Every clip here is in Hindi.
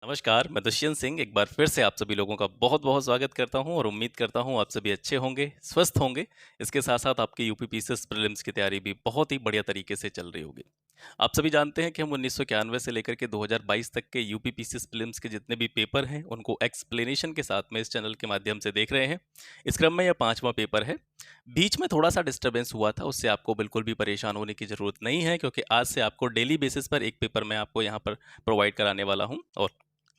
नमस्कार, मैं दुष्यंत सिंह एक बार फिर से आप सभी लोगों का बहुत-बहुत स्वागत करता हूं और उम्मीद करता हूं आप सभी अच्छे होंगे, स्वस्थ होंगे। इसके साथ-साथ आपकी यूपीपीसीएस प्रीलिम्स की तैयारी भी बहुत ही बढ़िया तरीके से चल रही होगी। आप सभी जानते हैं कि हम 1991 से लेकर के 2022 तक के यूपीपीसीएस प्रीलिम्स के जितने भी पेपर हैं, उनको एक्सप्लेनेशन के साथ में इस चैनल के माध्यम से देख रहे हैं। इस क्रम में यह 5वां पेपर है। बीच में थोड़ा-सा डिस्टर्बेंस हुआ था, उससे आपको बिल्कुल भी परेशान होने की ज़रूरत नहीं है क्योंकि आज से आपको डेली बेसिस पर एक पेपर मैं आपको यहाँ पर प्रोवाइड कराने वाला हूँ और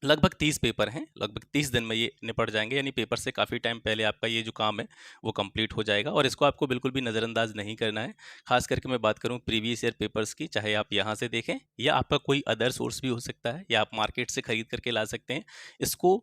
लगभग 30 पेपर हैं, लगभग 30 दिन में ये निपट जाएँगे, यानी पेपर से काफ़ी टाइम पहले आपका ये जो काम है, वो कंप्लीट हो जाएगा और इसको आपको बिल्कुल भी नज़रअंदाज नहीं करना है। ख़ास करके मैं बात करूँ प्रीवियस ईयर पेपर्स की, चाहे आप यहाँ से देखें या आपका कोई अदर सोर्स भी हो सकता है या आप मार्केट से खरीद करके ला सकते हैं। इसको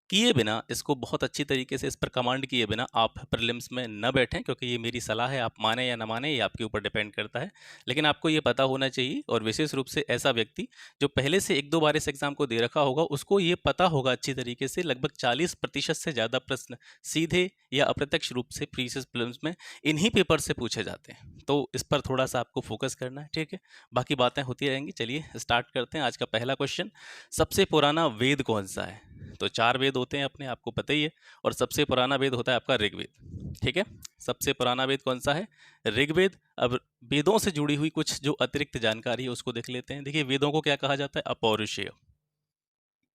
किए बिना, इसको बहुत अच्छी तरीके से इस पर कमांड किए बिना आप प्रीलिम्स में न बैठें क्योंकि ये मेरी सलाह है, आप मानें या ना मानें, ये आपके ऊपर डिपेंड करता है। लेकिन आपको ये पता होना चाहिए और विशेष रूप से ऐसा व्यक्ति जो पहले से 1-2 बार इस एग्ज़ाम को दे रखा होगा, उसको ये पता होगा अच्छी तरीके से लगभग 40% से ज़्यादा प्रश्न सीधे या अप्रत्यक्ष रूप से प्रीवियस प्रीलिम्स में इन्हीं पेपर से पूछे जाते हैं। तो इस पर थोड़ा-सा आपको फ़ोकस करना है, ठीक है? बाकी बातें होती रहेंगी। चलिए स्टार्ट करते हैं। आज का पहला क्वेश्चन, सबसे पुराना वेद कौन-सा है? तो 4 वेद होते हैं अपने, आपको पता ही है और सबसे पुराना वेद होता है आपका ऋग्वेद, ठीक है? सबसे पुराना वेद कौन-सा है? ऋग्वेद। अब वेदों से जुड़ी हुई कुछ जो अतिरिक्त जानकारी है उसको देख लेते हैं। देखिए वेदों को क्या कहा जाता है? अपौरुषेय।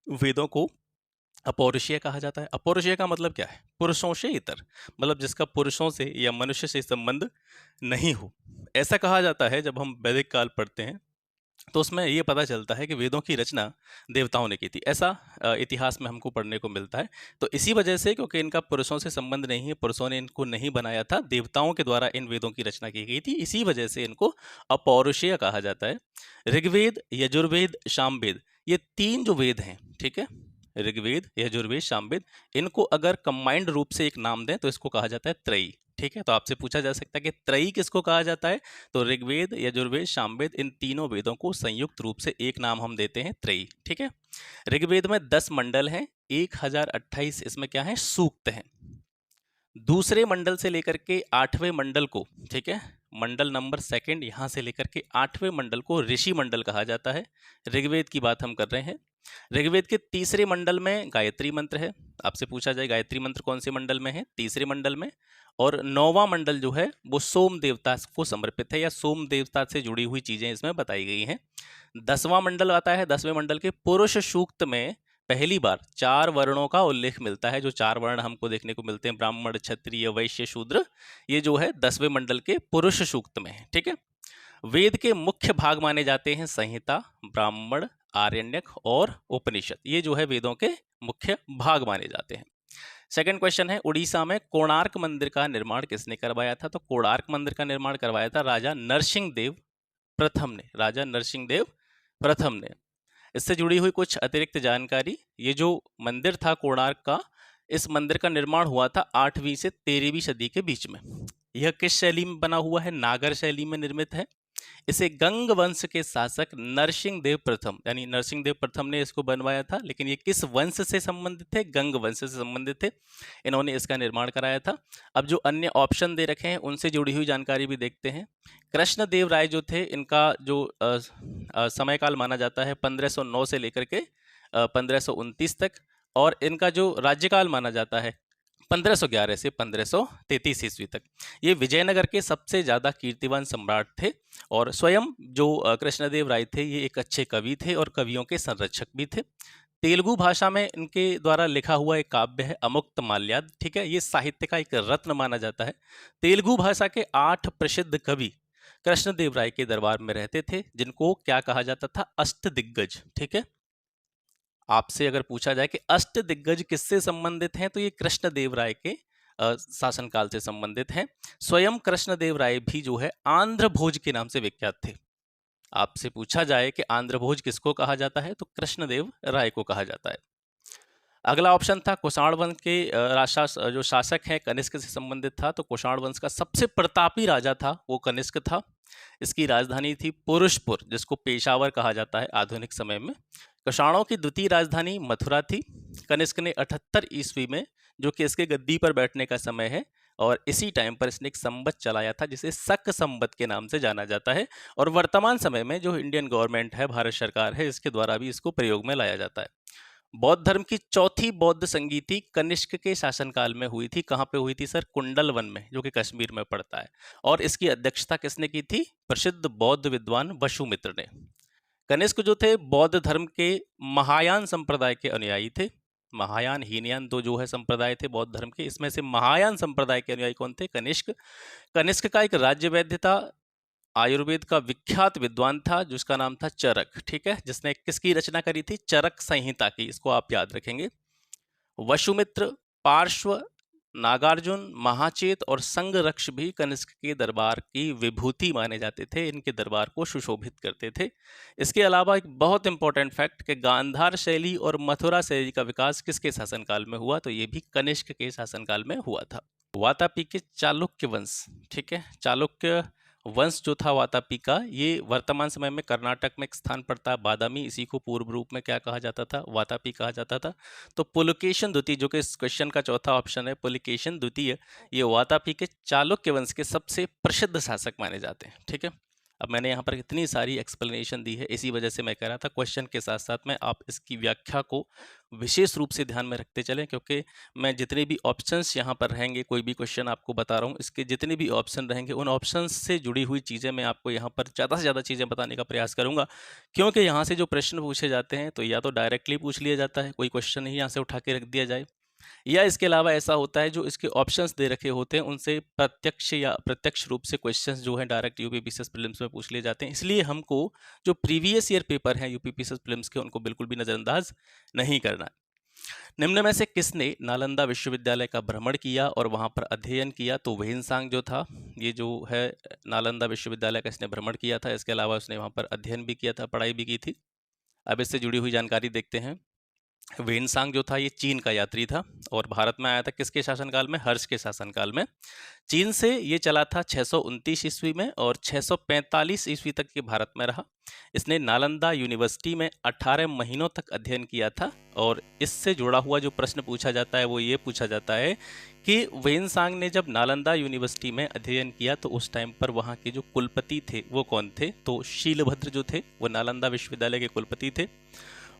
वेदों को अपौरुषेय कहा जाता है। अपौरुषेय का मतलब क्या है? पुरुषों से इतर, मतलब जिसका पुरुषों से या मनुष्य से संबंध नहीं हो। ऐसा कहा जाता है जब हम वैदिक काल पढ़ते हैं तो उसमें ये पता चलता है कि वेदों की रचना देवताओं ने की थी, ऐसा इतिहास में हमको पढ़ने को मिलता है। तो इसी वजह से, क्योंकि इनका पुरुषों से संबंध नहीं है, पुरुषों ने इनको नहीं बनाया था, देवताओं के द्वारा इन वेदों की रचना की गई थी, इसी वजह से इनको अपौरुषेय कहा जाता है। ऋग्वेद, यजुर्वेद, सामवेद, ये 3 जो वेद हैं, ठीक है? ऋग्वेद, यजुर्वेद, सामवेद, इनको अगर कंबाइंड रूप से एक नाम दें तो इसको कहा जाता है त्रयी, ठीक है? तो आपसे पूछा जा सकता है कि त्रयी किसको कहा जाता है? तो ऋग्वेद, यजुर्वेद, सामवेद, इन तीनों वेदों को संयुक्त रूप से एक नाम हम देते हैं त्रयी, ठीक है? ऋग्वेद में 10 मंडल हैं, 1028 इसमें क्या है? सूक्त हैं। दूसरे मंडल से लेकर के 8वें मंडल को, ठीक है? मंडल नंबर सेकंड यहाँ से लेकर के 8वें मंडल को ऋषि मंडल कहा जाता है। ऋग्वेद की बात हम कर रहे हैं। ऋग्वेद के तीसरे मंडल में गायत्री मंत्र है। आपसे पूछा जाए गायत्री मंत्र कौन से मंडल में है? तीसरे मंडल में। और 9वां मंडल जो है वो सोम देवता को समर्पित है या सोम देवता से जुड़ी हुई चीजें इसमें बताई गई हैं। 10वां मंडल आता है। 10वें मंडल के पुरुष सूक्त में पहली बार 4 वर्णों का उल्लेख मिलता है। जो 4 वर्ण हमको देखने को मिलते हैं, ब्राह्मण, क्षत्रिय, वैश्य, शूद्र, ये जो है 10वें मंडल के पुरुष सूक्त में है, ठीक है? वेद के मुख्य भाग माने जाते हैं संहिता, ब्राह्मण, आरण्यक और उपनिषद। ये जो है वेदों के मुख्य भाग माने जाते हैं। सेकंड क्वेश्चन है, उड़ीसा में कोणार्क मंदिर का निर्माण किसने करवाया था? तो कोणार्क मंदिर का निर्माण करवाया था राजा नरसिंह देव प्रथम ने। राजा नरसिंह देव प्रथम ने। इससे जुड़ी हुई कुछ अतिरिक्त जानकारी, ये जो मंदिर था कोणार्क का, इस मंदिर का निर्माण हुआ था 8वीं से 13वीं सदी के बीच में। यह किस शैली में बना हुआ है? नागर शैली में निर्मित है। इसे गंग वंश के शासक नरसिंह देव प्रथम, यानी नरसिंह देव प्रथम ने इसको बनवाया था। लेकिन ये किस वंश से संबंधित थे? गंग वंश से संबंधित थे। इन्होंने इसका निर्माण कराया था। अब जो अन्य ऑप्शन दे रखे हैं उनसे जुड़ी हुई जानकारी भी देखते हैं। कृष्णदेव राय जो थे, इनका जो समय काल माना जाता है 1509 से लेकर के 1529 तक, और इनका जो राज्यकाल माना जाता है 1511 से 1533 ईस्वी तक। ये विजयनगर के सबसे ज़्यादा कीर्तिवान सम्राट थे और स्वयं जो कृष्णदेव राय थे, ये एक अच्छे कवि थे और कवियों के संरक्षक भी थे। तेलुगु भाषा में इनके द्वारा लिखा हुआ एक काव्य है अमुक्त माल्याद, ठीक है? ये साहित्य का एक रत्न माना जाता है। तेलुगु भाषा के 8 प्रसिद्ध कवि कृष्णदेव राय के दरबार में रहते थे, जिनको क्या कहा जाता था? अष्टदिग्गज, ठीक है? आपसे अगर पूछा जाए कि अष्टदिग्गज किससे संबंधित हैं, तो ये कृष्णदेव राय के शासनकाल से संबंधित हैं। स्वयं कृष्णदेव राय भी जो है आंध्र भोज के नाम से विख्यात थे। आपसे पूछा जाए कि आंध्र भोज किसको कहा जाता है, तो कृष्णदेव राय को कहा जाता है। अगला ऑप्शन था कुषाण वंश के जो शासक हैं कनिष्क से संबंधित था। तो कुषाण वंश का सबसे प्रतापी राजा था वो कनिष्क था। इसकी राजधानी थी पुरुषपुर, जिसको पेशावर कहा जाता है आधुनिक समय में। कुषाणों की द्वितीय राजधानी मथुरा थी। कनिष्क ने 78 ईस्वी में, जो कि इसके गद्दी पर बैठने का समय है, और इसी टाइम पर इसने एक संवत चलाया था जिसे शक संवत के नाम से जाना जाता है। और वर्तमान समय में जो इंडियन गवर्नमेंट है, भारत सरकार है, इसके द्वारा भी इसको प्रयोग में लाया जाता है। बौद्ध धर्म की चौथी बौद्ध संगीति कनिष्क के शासनकाल में हुई थी। कहाँ पे हुई थी सर? कुंडल वन में, जो कि कश्मीर में पड़ता है। और इसकी अध्यक्षता किसने की थी? प्रसिद्ध बौद्ध विद्वान वसुमित्र ने। कनिष्क जो थे बौद्ध धर्म के महायान संप्रदाय के अनुयायी थे। महायान हीनयान दो जो है संप्रदाय थे बौद्ध धर्म के, इसमें से महायान संप्रदाय के अनुयायी कौन थे? कनिष्क। कनिष्क का एक राज्य वैद्य था, आयुर्वेद का विख्यात विद्वान था जिसका नाम था चरक, ठीक है, जिसने किसकी रचना करी थी? चरक संहिता की, इसको आप याद रखेंगे। वसुमित्र, पार्श्व, नागार्जुन, महाचेत और संगरक्ष भी कनिष्क के दरबार की विभूति माने जाते थे, इनके दरबार को सुशोभित करते थे। इसके अलावा एक बहुत इंपॉर्टेंट फैक्ट कि गांधार शैली और मथुरा शैली का विकास किसके शासनकाल में हुआ? तो ये भी कनिष्क के शासनकाल में हुआ था। वातापी के चालुक्य वंश, ठीक है, चालुक्य वंश जो था वातापी का, ये वर्तमान समय में कर्नाटक में एक स्थान पड़ता है बादामी, इसी को पूर्व रूप में क्या कहा जाता था? वातापी कहा जाता था। तो पुलकेशन द्वितीय, जो कि इस क्वेश्चन का चौथा ऑप्शन है, पुलकेशन द्वितीय, ये वातापी के चालुक्य वंश के सबसे प्रसिद्ध शासक माने जाते हैं, ठीक है। अब मैंने यहाँ पर इतनी सारी एक्सप्लेनेशन दी है, इसी वजह से मैं कह रहा था क्वेश्चन के साथ साथ में आप इसकी व्याख्या को विशेष रूप से ध्यान में रखते चलें, क्योंकि मैं जितने भी ऑप्शंस यहाँ पर रहेंगे, कोई भी क्वेश्चन आपको बता रहा हूँ, इसके जितने भी ऑप्शन रहेंगे उन ऑप्शंस से जुड़ी हुई चीज़ें मैं आपको यहाँ पर ज़्यादा से ज़्यादा चीज़ें बताने का प्रयास करूँगा। क्योंकि यहाँ से जो प्रश्न पूछे जाते हैं तो या तो डायरेक्टली पूछ लिया जाता है, कोई क्वेश्चन ही यहाँ से उठा के रख दिया जाए, या इसके अलावा ऐसा होता है जो इसके ऑप्शंस दे रखे होते हैं उनसे प्रत्यक्ष या प्रत्यक्ष रूप से क्वेश्चंस जो हैं डायरेक्ट यूपीपीसीएस प्रीलिम्स में पूछ लिए जाते हैं। इसलिए हमको जो प्रीवियस ईयर पेपर हैं यूपीपीसीएस प्रीलिम्स के, उनको बिल्कुल भी नज़रअंदाज नहीं करना है। निम्न में से किसने नालंदा विश्वविद्यालय का भ्रमण किया और वहां पर अध्ययन किया? तो वेइनसांग जो था, ये जो है नालंदा विश्वविद्यालय का इसने भ्रमण किया था, इसके अलावा उसने वहां पर अध्ययन भी किया था, पढ़ाई भी की थी। अब इससे जुड़ी हुई जानकारी देखते हैं। वेइनसांग जो था ये चीन का यात्री था और भारत में आया था किसके शासनकाल में? हर्ष के शासनकाल में। चीन से ये चला था 629 ईस्वी में और 645 ईस्वी तक ये भारत में रहा। इसने नालंदा यूनिवर्सिटी में 18 महीनों तक अध्ययन किया था और इससे जुड़ा हुआ जो प्रश्न पूछा जाता है वो ये पूछा जाता है कि वेइनसांग ने जब नालंदा यूनिवर्सिटी में अध्ययन किया तो उस टाइम पर वहाँ के जो कुलपति थे वो कौन थे? तो शीलभद्र जो थे वो नालंदा विश्वविद्यालय के कुलपति थे।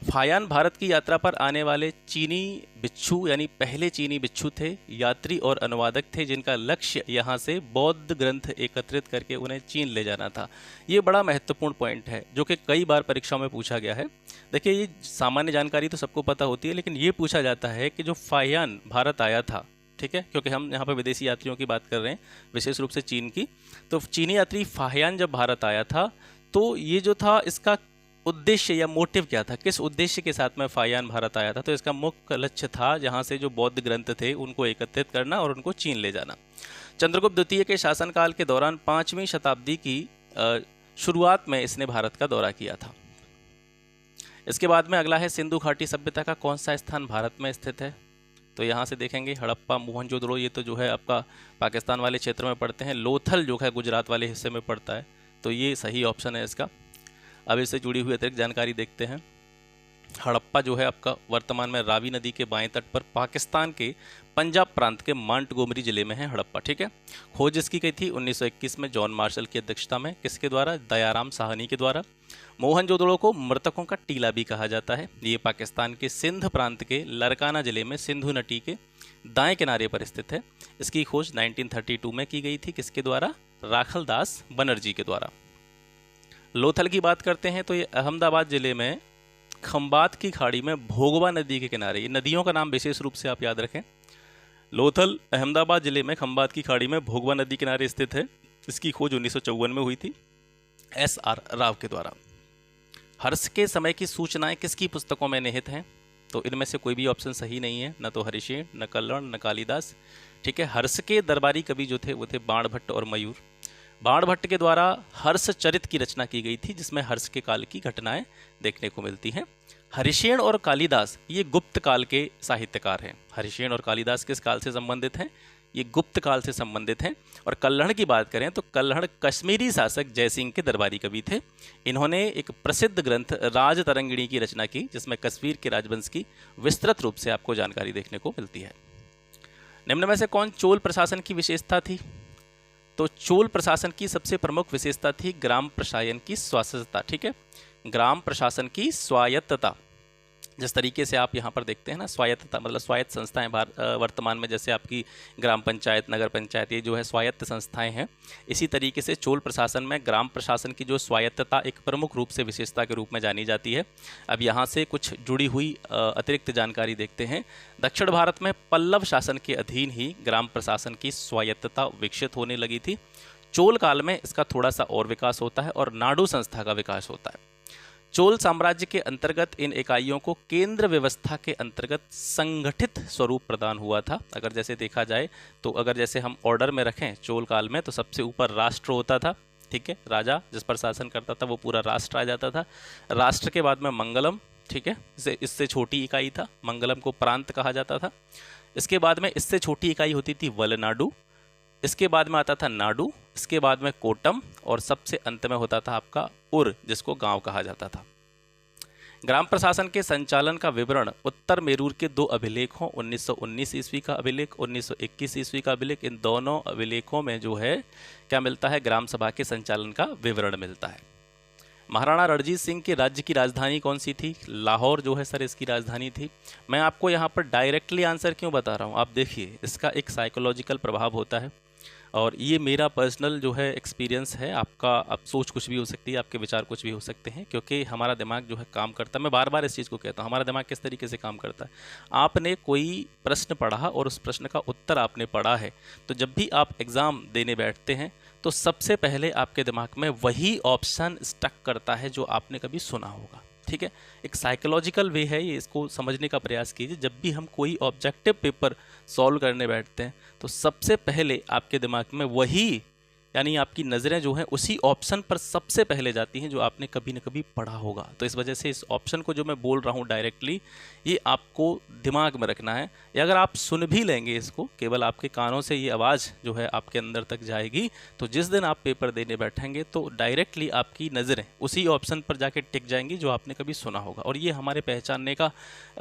फायान भारत की यात्रा पर आने वाले चीनी बिच्छू यानी पहले चीनी बिच्छू थे, यात्री और अनुवादक थे जिनका लक्ष्य यहाँ से बौद्ध ग्रंथ एकत्रित करके उन्हें चीन ले जाना था। ये बड़ा महत्वपूर्ण पॉइंट है जो कि कई बार परीक्षाओं में पूछा गया है। देखिए, ये सामान्य जानकारी तो सबको पता होती है, लेकिन ये पूछा जाता है कि जो फायान भारत आया था, ठीक है, क्योंकि हम यहाँ पर विदेशी यात्रियों की बात कर रहे हैं, विशेष रूप से चीन की, तो चीनी यात्री फायान जब भारत आया था तो ये जो था इसका उद्देश्य या मोटिव क्या था, किस उद्देश्य के साथ में फायान भारत आया था? तो इसका मुख्य लक्ष्य था जहां से जो बौद्ध ग्रंथ थे उनको एकत्रित करना और उनको चीन ले जाना। चंद्रगुप्त द्वितीय के शासनकाल के दौरान 5वीं शताब्दी की शुरुआत में इसने भारत का दौरा किया था। इसके बाद में अगला है सिंधु घाटी सभ्यता का कौन सा स्थान भारत में स्थित है? तो यहाँ से देखेंगे हड़प्पा, मोहनजोदड़ो, ये तो जो है आपका पाकिस्तान वाले क्षेत्र में पड़ते हैं। लोथल जो है गुजरात वाले हिस्से में पड़ता है, तो ये सही ऑप्शन है इसका। अब इससे जुड़ी हुई अतिरिक्त जानकारी देखते हैं। हड़प्पा जो है आपका वर्तमान में रावी नदी के बाएं तट पर पाकिस्तान के पंजाब प्रांत के मांटगोमरी जिले में है हड़प्पा, ठीक है। खोज इसकी गई थी 1921 में जॉन मार्शल की अध्यक्षता में, किसके द्वारा? दयाराम साहनी के द्वारा। मोहनजोदड़ो को मृतकों का टीला भी कहा जाता है। ये पाकिस्तान के सिंध प्रांत के लरकाना जिले में सिंधु नदी के दाएं किनारे पर स्थित है। इसकी खोज 1932 में की गई थी, किसके द्वारा? राखलदास बनर्जी के द्वारा। लोथल की बात करते हैं तो ये अहमदाबाद जिले में खंबात की खाड़ी में भोगवा नदी के किनारे, ये नदियों का नाम विशेष रूप से आप याद रखें। लोथल अहमदाबाद जिले में खंबात की खाड़ी में भोगवा नदी किनारे स्थित है। इसकी खोज 1954 में हुई थी SR राव के द्वारा। हर्ष के समय की सूचनाएं किसकी पुस्तकों में निहित हैं? तो इनमें से कोई भी ऑप्शन सही नहीं है, न तो हरिशेन, न कल्लण, न कालिदास, ठीक है। हर्ष के दरबारी कवि जो थे वो थे बाणभट्ट और मयूर। बाणभट्ट के द्वारा हर्ष चरित की रचना की गई थी जिसमें हर्ष के काल की घटनाएं देखने को मिलती हैं। हरिशेन और कालिदास ये गुप्त काल के साहित्यकार हैं। हरिशेन और कालिदास किस काल से संबंधित हैं? ये गुप्त काल से संबंधित हैं। और कल्हड़ की बात करें तो कल्हड़ कश्मीरी शासक जयसिंह के दरबारी कवि थे। इन्होंने एक प्रसिद्ध ग्रंथ राज तरंगिणी की रचना की जिसमें कश्मीर के राजवंश की विस्तृत रूप से आपको जानकारी देखने को मिलती है। निम्न में से कौन चोल प्रशासन की विशेषता थी? तो चोल प्रशासन की सबसे प्रमुख विशेषता थी ग्राम प्रशासन की स्वायत्तता, ठीक है, ग्राम प्रशासन की स्वायत्तता। जिस तरीके से आप यहाँ पर देखते हैं ना, स्वायत्तता मतलब स्वायत्त संस्थाएं वर्तमान में जैसे आपकी ग्राम पंचायत, नगर पंचायत, ये जो है स्वायत्त संस्थाएं हैं। इसी तरीके से चोल प्रशासन में ग्राम प्रशासन की जो स्वायत्तता एक प्रमुख रूप से विशेषता के रूप में जानी जाती है। अब यहाँ से कुछ जुड़ी हुई अतिरिक्त जानकारी देखते हैं। दक्षिण भारत में पल्लव शासन के अधीन ही ग्राम प्रशासन की स्वायत्तता विकसित होने लगी थी। चोल काल में इसका थोड़ा सा और विकास होता है और नाडु संस्था का विकास होता है। चोल साम्राज्य के अंतर्गत इन इकाइयों को केंद्र व्यवस्था के अंतर्गत संगठित स्वरूप प्रदान हुआ था। अगर जैसे देखा जाए तो अगर जैसे हम ऑर्डर में रखें चोल काल में, तो सबसे ऊपर राष्ट्र होता था, ठीक है, राजा जिस पर शासन करता था वो पूरा राष्ट्र आ जाता था। राष्ट्र के बाद में मंगलम, ठीक है, इससे छोटी इकाई था, मंगलम को प्रांत कहा जाता था। इसके बाद में इससे छोटी इकाई होती थी वलनाडु, इसके बाद में आता था नाडु, इसके बाद में कोटम, और सबसे अंत में होता था आपका उर, जिसको गांव कहा जाता था। ग्राम प्रशासन के संचालन का विवरण उत्तर मेरूर के दो अभिलेखों 1919 ईस्वी का अभिलेख, 1921 ईस्वी का अभिलेख, इन दोनों अभिलेखों में जो है क्या मिलता है, ग्राम सभा के संचालन का विवरण मिलता है। महाराणा रणजीत सिंह के राज्य की राजधानी कौन सी थी? लाहौर जो है सर इसकी राजधानी थी। मैं आपको यहाँ पर डायरेक्टली आंसर क्यों बता रहा हूँ, आप देखिए इसका एक साइकोलॉजिकल प्रभाव होता है, और ये मेरा पर्सनल जो है एक्सपीरियंस है। आपका आप सोच कुछ भी हो सकती है, आपके विचार कुछ भी हो सकते हैं, क्योंकि हमारा दिमाग जो है काम करता है। मैं बार बार इस चीज़ को कहता हूँ, हमारा दिमाग किस तरीके से काम करता है। आपने कोई प्रश्न पढ़ा और उस प्रश्न का उत्तर आपने पढ़ा है, तो जब भी आप एग्ज़ाम देने बैठते हैं तो सबसे पहले आपके दिमाग में वही ऑप्शन स्टक करता है जो आपने कभी सुना होगा, ठीक है। एक साइकोलॉजिकल वे है ये, इसको समझने का प्रयास कीजिए। जब भी हम कोई ऑब्जेक्टिव पेपर सॉल्व करने बैठते हैं तो सबसे पहले आपके दिमाग में वही, यानी आपकी नज़रें जो हैं उसी ऑप्शन पर सबसे पहले जाती हैं जो आपने कभी न कभी पढ़ा होगा। तो इस वजह से इस ऑप्शन को जो मैं बोल रहा हूँ डायरेक्टली, ये आपको दिमाग में रखना है। या अगर आप सुन भी लेंगे इसको, केवल आपके कानों से ये आवाज़ जो है आपके अंदर तक जाएगी, तो जिस दिन आप पेपर देने बैठेंगे तो डायरेक्टली आपकी नज़रें उसी ऑप्शन पर जाके टिक जाएंगी जो आपने कभी सुना होगा। और ये हमारे पहचानने का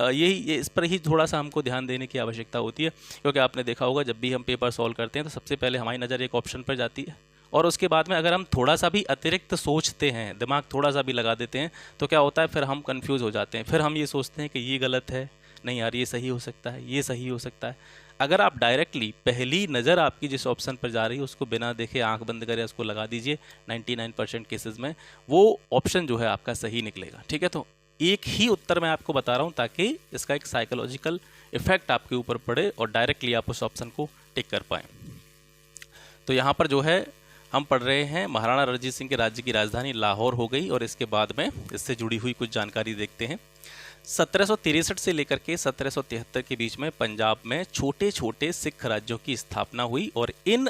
यही, इस पर ही थोड़ा सा हमको ध्यान देने की आवश्यकता होती है। क्योंकि आपने देखा होगा जब भी हम पेपर सॉल्व करते हैं तो सबसे पहले हमारी नज़र एक ऑप्शन पर जाती है, और उसके बाद में अगर हम थोड़ा सा भी अतिरिक्त सोचते हैं, दिमाग थोड़ा सा भी लगा देते हैं, तो क्या होता है, फिर हम कंफ्यूज हो जाते हैं। फिर हम ये सोचते हैं कि ये गलत है, नहीं यार ये सही हो सकता है, ये सही हो सकता है। अगर आप डायरेक्टली पहली नज़र आपकी जिस ऑप्शन पर जा रही है उसको बिना देखे आंख बंद करे उसको लगा दीजिए, 99% केसेस में वो ऑप्शन जो है आपका सही निकलेगा, ठीक है। तो एक ही उत्तर मैं आपको बता रहा हूँ ताकि इसका एक साइकोलॉजिकल इफेक्ट आपके ऊपर पड़े और डायरेक्टली आप उस ऑप्शन को टिक कर पाएँ। तो यहाँ पर जो है हम पढ़ रहे हैं महाराणा रणजीत सिंह के राज्य की राजधानी लाहौर हो गई, और इसके बाद में इससे जुड़ी हुई कुछ जानकारी देखते हैं। 1763 से लेकर के 1773 के बीच में पंजाब में छोटे छोटे सिख राज्यों की स्थापना हुई, और इन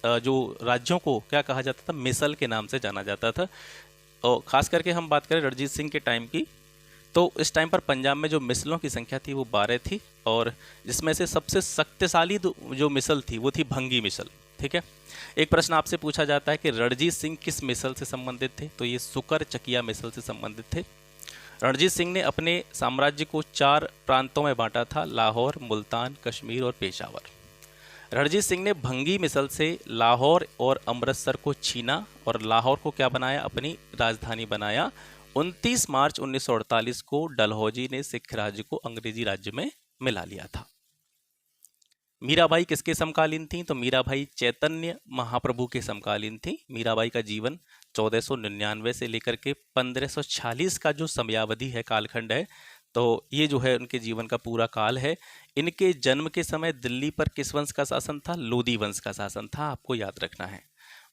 जो राज्यों को क्या कहा जाता था, मिसल के नाम से जाना जाता था। और ख़ास करके हम बात करें रणजीत सिंह के टाइम की, तो इस टाइम पर पंजाब में जो मिसलों की संख्या थी वो 12 थी, और जिसमें से सबसे शक्तिशाली जो मिसल थी वो थी भंगी मिसल, ठीक है। एक प्रश्न आपसे पूछा जाता है कि रणजीत सिंह किस मिसल से संबंधित थे, तो ये सुकर चकिया मिसल से संबंधित थे। रणजीत सिंह ने अपने साम्राज्य को 4 प्रांतों में बांटा था, लाहौर, मुल्तान, कश्मीर और पेशावर। रणजीत सिंह ने भंगी मिसल से लाहौर और अमृतसर को छीना और लाहौर को क्या बनाया, अपनी राजधानी बनाया। 29 मार्च 1948 को डलहौजी ने सिख राज्य को अंग्रेजी राज्य में मिला लिया था। मीराबाई किसके समकालीन थी, तो मीराबाई चैतन्य महाप्रभु के समकालीन थी। मीराबाई का जीवन 1499 से लेकर के 1546 का जो समयावधि है, कालखंड है, तो ये जो है उनके जीवन का पूरा काल है। इनके जन्म के समय दिल्ली पर किस वंश का शासन था, लोधी वंश का शासन था, आपको याद रखना है।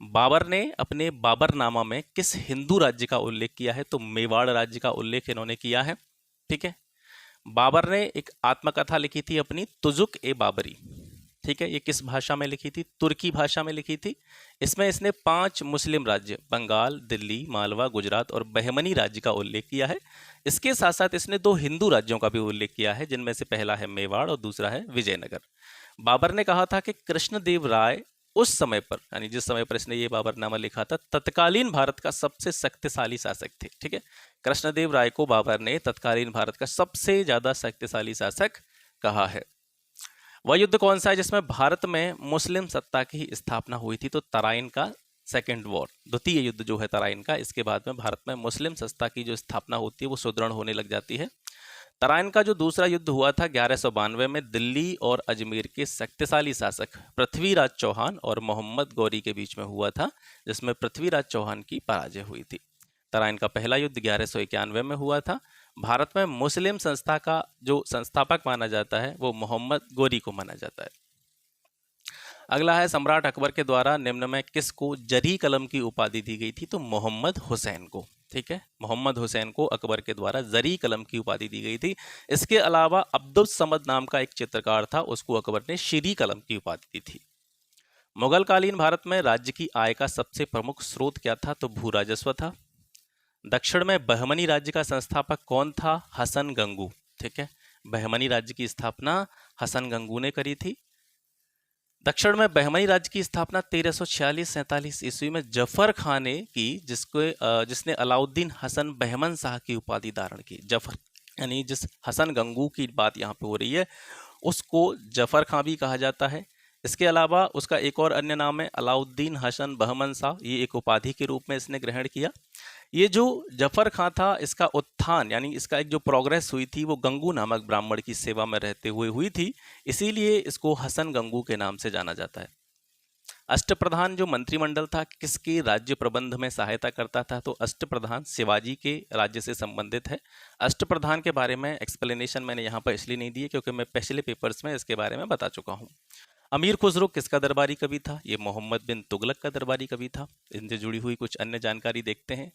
बाबर ने अपने बाबरनामा में किस हिंदू राज्य का उल्लेख किया है, तो मेवाड़ राज्य का उल्लेख इन्होंने किया है, ठीक है। बाबर ने एक आत्मकथा लिखी थी अपनी, तुजुक ए बाबरी, ठीक है। ये किस भाषा में लिखी थी, तुर्की भाषा में लिखी थी। इसमें इसने 5 मुस्लिम राज्य, बंगाल, दिल्ली, मालवा, गुजरात और बहमनी राज्य का उल्लेख किया है। इसके साथ साथ इसने 2 हिंदू राज्यों का भी उल्लेख किया है, जिनमें से पहला है मेवाड़ और दूसरा है विजयनगर। बाबर ने कहा था कि कृष्णदेव राय उस समय पर, यानी जिस समय पर इसने ये बाबरनामा लिखा था, तत्कालीन भारत का सबसे शक्तिशाली शासक थे, ठीक है। कृष्णदेव राय को बाबर ने तत्कालीन भारत का सबसे ज्यादा शक्तिशाली शासक कहा है। वह युद्ध कौन सा है जिसमें भारत में मुस्लिम सत्ता की स्थापना हुई थी, तो तराइन का सेकेंड वॉर, द्वितीय युद्ध जो है तराइन का। इसके बाद में भारत में मुस्लिम सत्ता की जो स्थापना होती है वो सुदृढ़ होने लग जाती है। तराइन का जो दूसरा युद्ध हुआ था 1192 में दिल्ली और अजमेर के शक्तिशाली शासक पृथ्वीराज चौहान और मोहम्मद गौरी के बीच में हुआ था, जिसमें पृथ्वीराज चौहान की पराजय हुई थी। तराइन का पहला युद्ध 1191 में हुआ था। भारत में मुस्लिम संस्था का जो संस्थापक माना जाता है वो मोहम्मद गौरी को माना जाता है। अगला है, सम्राट अकबर के द्वारा निम्न में किसको जरी कलम की उपाधि दी गई थी? तो मोहम्मद हुसैन को। ठीक है, मोहम्मद हुसैन को अकबर के द्वारा जरी कलम की उपाधि दी गई थी। इसके अलावा अब्दुल समद नाम का एक चित्रकार था, उसको अकबर ने श्री कलम की उपाधि दी थी। मुगल कालीन भारत में राज्य की आय का सबसे प्रमुख स्रोत क्या था? तो भू राजस्व था। दक्षिण में बहमनी राज्य का संस्थापक कौन था? हसन गंगू। ठीक है, बहमनी राज्य की स्थापना हसन गंगू ने करी थी। दक्षिण में बहमनी राज्य की स्थापना 1346-47 ईस्वी में जफर खान ने की, जिसने अलाउद्दीन हसन बहमन शाह की उपाधि धारण की। जफर यानी जिस हसन गंगू की बात यहाँ पे हो रही है उसको जफर खां भी कहा जाता है। इसके अलावा उसका एक और अन्य नाम है अलाउद्दीन हसन बहमन शाह, ये एक उपाधि के रूप में इसने ग्रहण किया। ये जो जफर खां था इसका उत्थान यानी इसका एक जो प्रोग्रेस हुई थी वो गंगू नामक ब्राह्मण की सेवा में रहते हुए हुई थी, इसीलिए इसको हसन गंगू के नाम से जाना जाता है। अष्टप्रधान जो मंत्रिमंडल था किसके राज्य प्रबंध में सहायता करता था? तो अष्टप्रधान शिवाजी के राज्य से संबंधित है। अष्टप्रधान के बारे में एक्सप्लेनेशन मैंने यहाँ पर इसलिए नहीं दी है क्योंकि मैं पिछले पेपर्स में इसके बारे में बता चुका हूँ। अमीर खुसरो किसका दरबारी कवि था? ये मोहम्मद बिन तुगलक का दरबारी कवि था। इनसे जुड़ी हुई कुछ अन्य जानकारी देखते हैं।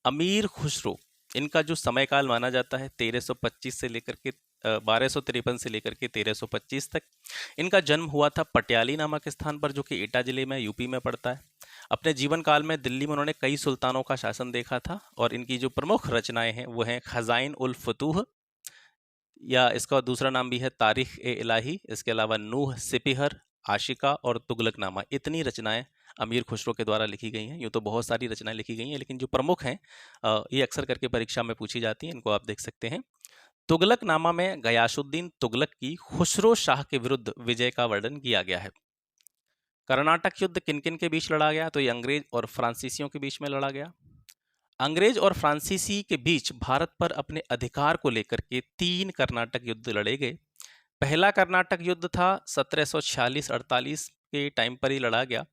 अमीर खुसरो, इनका जो समयकाल माना जाता है 1325 से लेकर के 1253 से लेकर के 1325 तक। इनका जन्म हुआ था पटियाली नामक स्थान पर जो कि एटा जिले में यूपी में पड़ता है। अपने जीवन काल में दिल्ली में उन्होंने कई सुल्तानों का शासन देखा था और इनकी जो प्रमुख रचनाएं हैं वो हैं खजाइन उल फतूह, या इसका दूसरा नाम भी है तारीख ए इलाही। इसके अलावा नूह सिपिहर, आशिका और तुगलकनामा, इतनी रचनाएं अमीर खुसरो के द्वारा लिखी गई हैं। यूँ तो बहुत सारी रचनाएं लिखी गई हैं लेकिन जो प्रमुख हैं ये अक्सर करके परीक्षा में पूछी जाती हैं, इनको आप देख सकते हैं। तुगलकनामा में गयासुद्दीन तुगलक की खुसरो शाह के विरुद्ध विजय का वर्णन किया गया है। कर्नाटक युद्ध किन किन के बीच लड़ा गया? तो ये अंग्रेज और फ्रांसीसियों के बीच में लड़ा गया। अंग्रेज और फ्रांसीसी के बीच भारत पर अपने अधिकार को लेकर के 3 कर्नाटक युद्ध लड़े गए। पहला कर्नाटक युद्ध था 1746-48 के टाइम पर ही लड़ा गया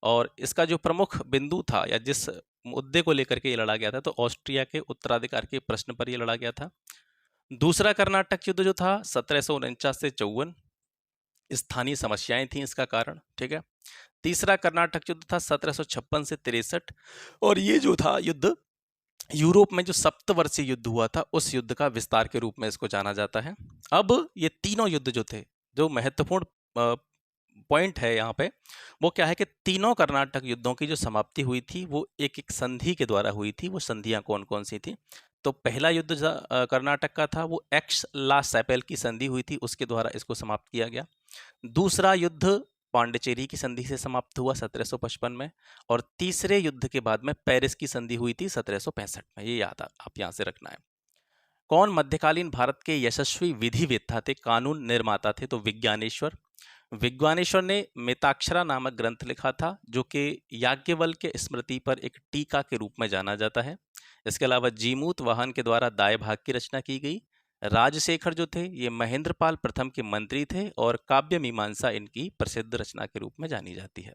और इसका जो प्रमुख बिंदु था या जिस मुद्दे को लेकर के ये लड़ा गया था तो ऑस्ट्रिया के उत्तराधिकार के प्रश्न पर यह लड़ा गया था। दूसरा कर्नाटक युद्ध जो था 1749 से 54, स्थानीय समस्याएं थी इसका कारण। ठीक है, तीसरा कर्नाटक युद्ध था 1756 से 63 और ये जो था युद्ध यूरोप में जो सप्तवर्षीय युद्ध हुआ था उस युद्ध का विस्तार के रूप में इसको जाना जाता है। अब ये तीनों युद्ध जो थे, जो महत्वपूर्ण पॉइंट है यहाँ पे वो क्या है कि तीनों कर्नाटक युद्धों की जो समाप्ति हुई थी वो एक एक संधि के द्वारा हुई थी। वो संधियां कौन कौन सी थी? तो पहला युद्ध कर्नाटक का था वो एक्स ला सैपेल की संधि हुई थी, उसके द्वारा इसको समाप्त किया गया। दूसरा युद्ध पांडिचेरी की संधि से समाप्त हुआ 1755 में और तीसरे युद्ध के बाद में पेरिस की संधि हुई थी 1765 में। ये याद आप यहाँ से रखना है। कौन मध्यकालीन भारत के यशस्वी विधिवेत्ता थे, कानून निर्माता थे? तो विज्ञानेश्वर। विज्ञानेश्वर ने मिताक्षरा नामक ग्रंथ लिखा था जो कि याज्ञवल्क्य के स्मृति पर एक टीका के रूप में जाना जाता है। इसके अलावा जीमूत वाहन के द्वारा दाय भाग की रचना की गई। राजशेखर जो थे ये महेंद्रपाल प्रथम के मंत्री थे और काव्य मीमांसा इनकी प्रसिद्ध रचना के रूप में जानी जाती है।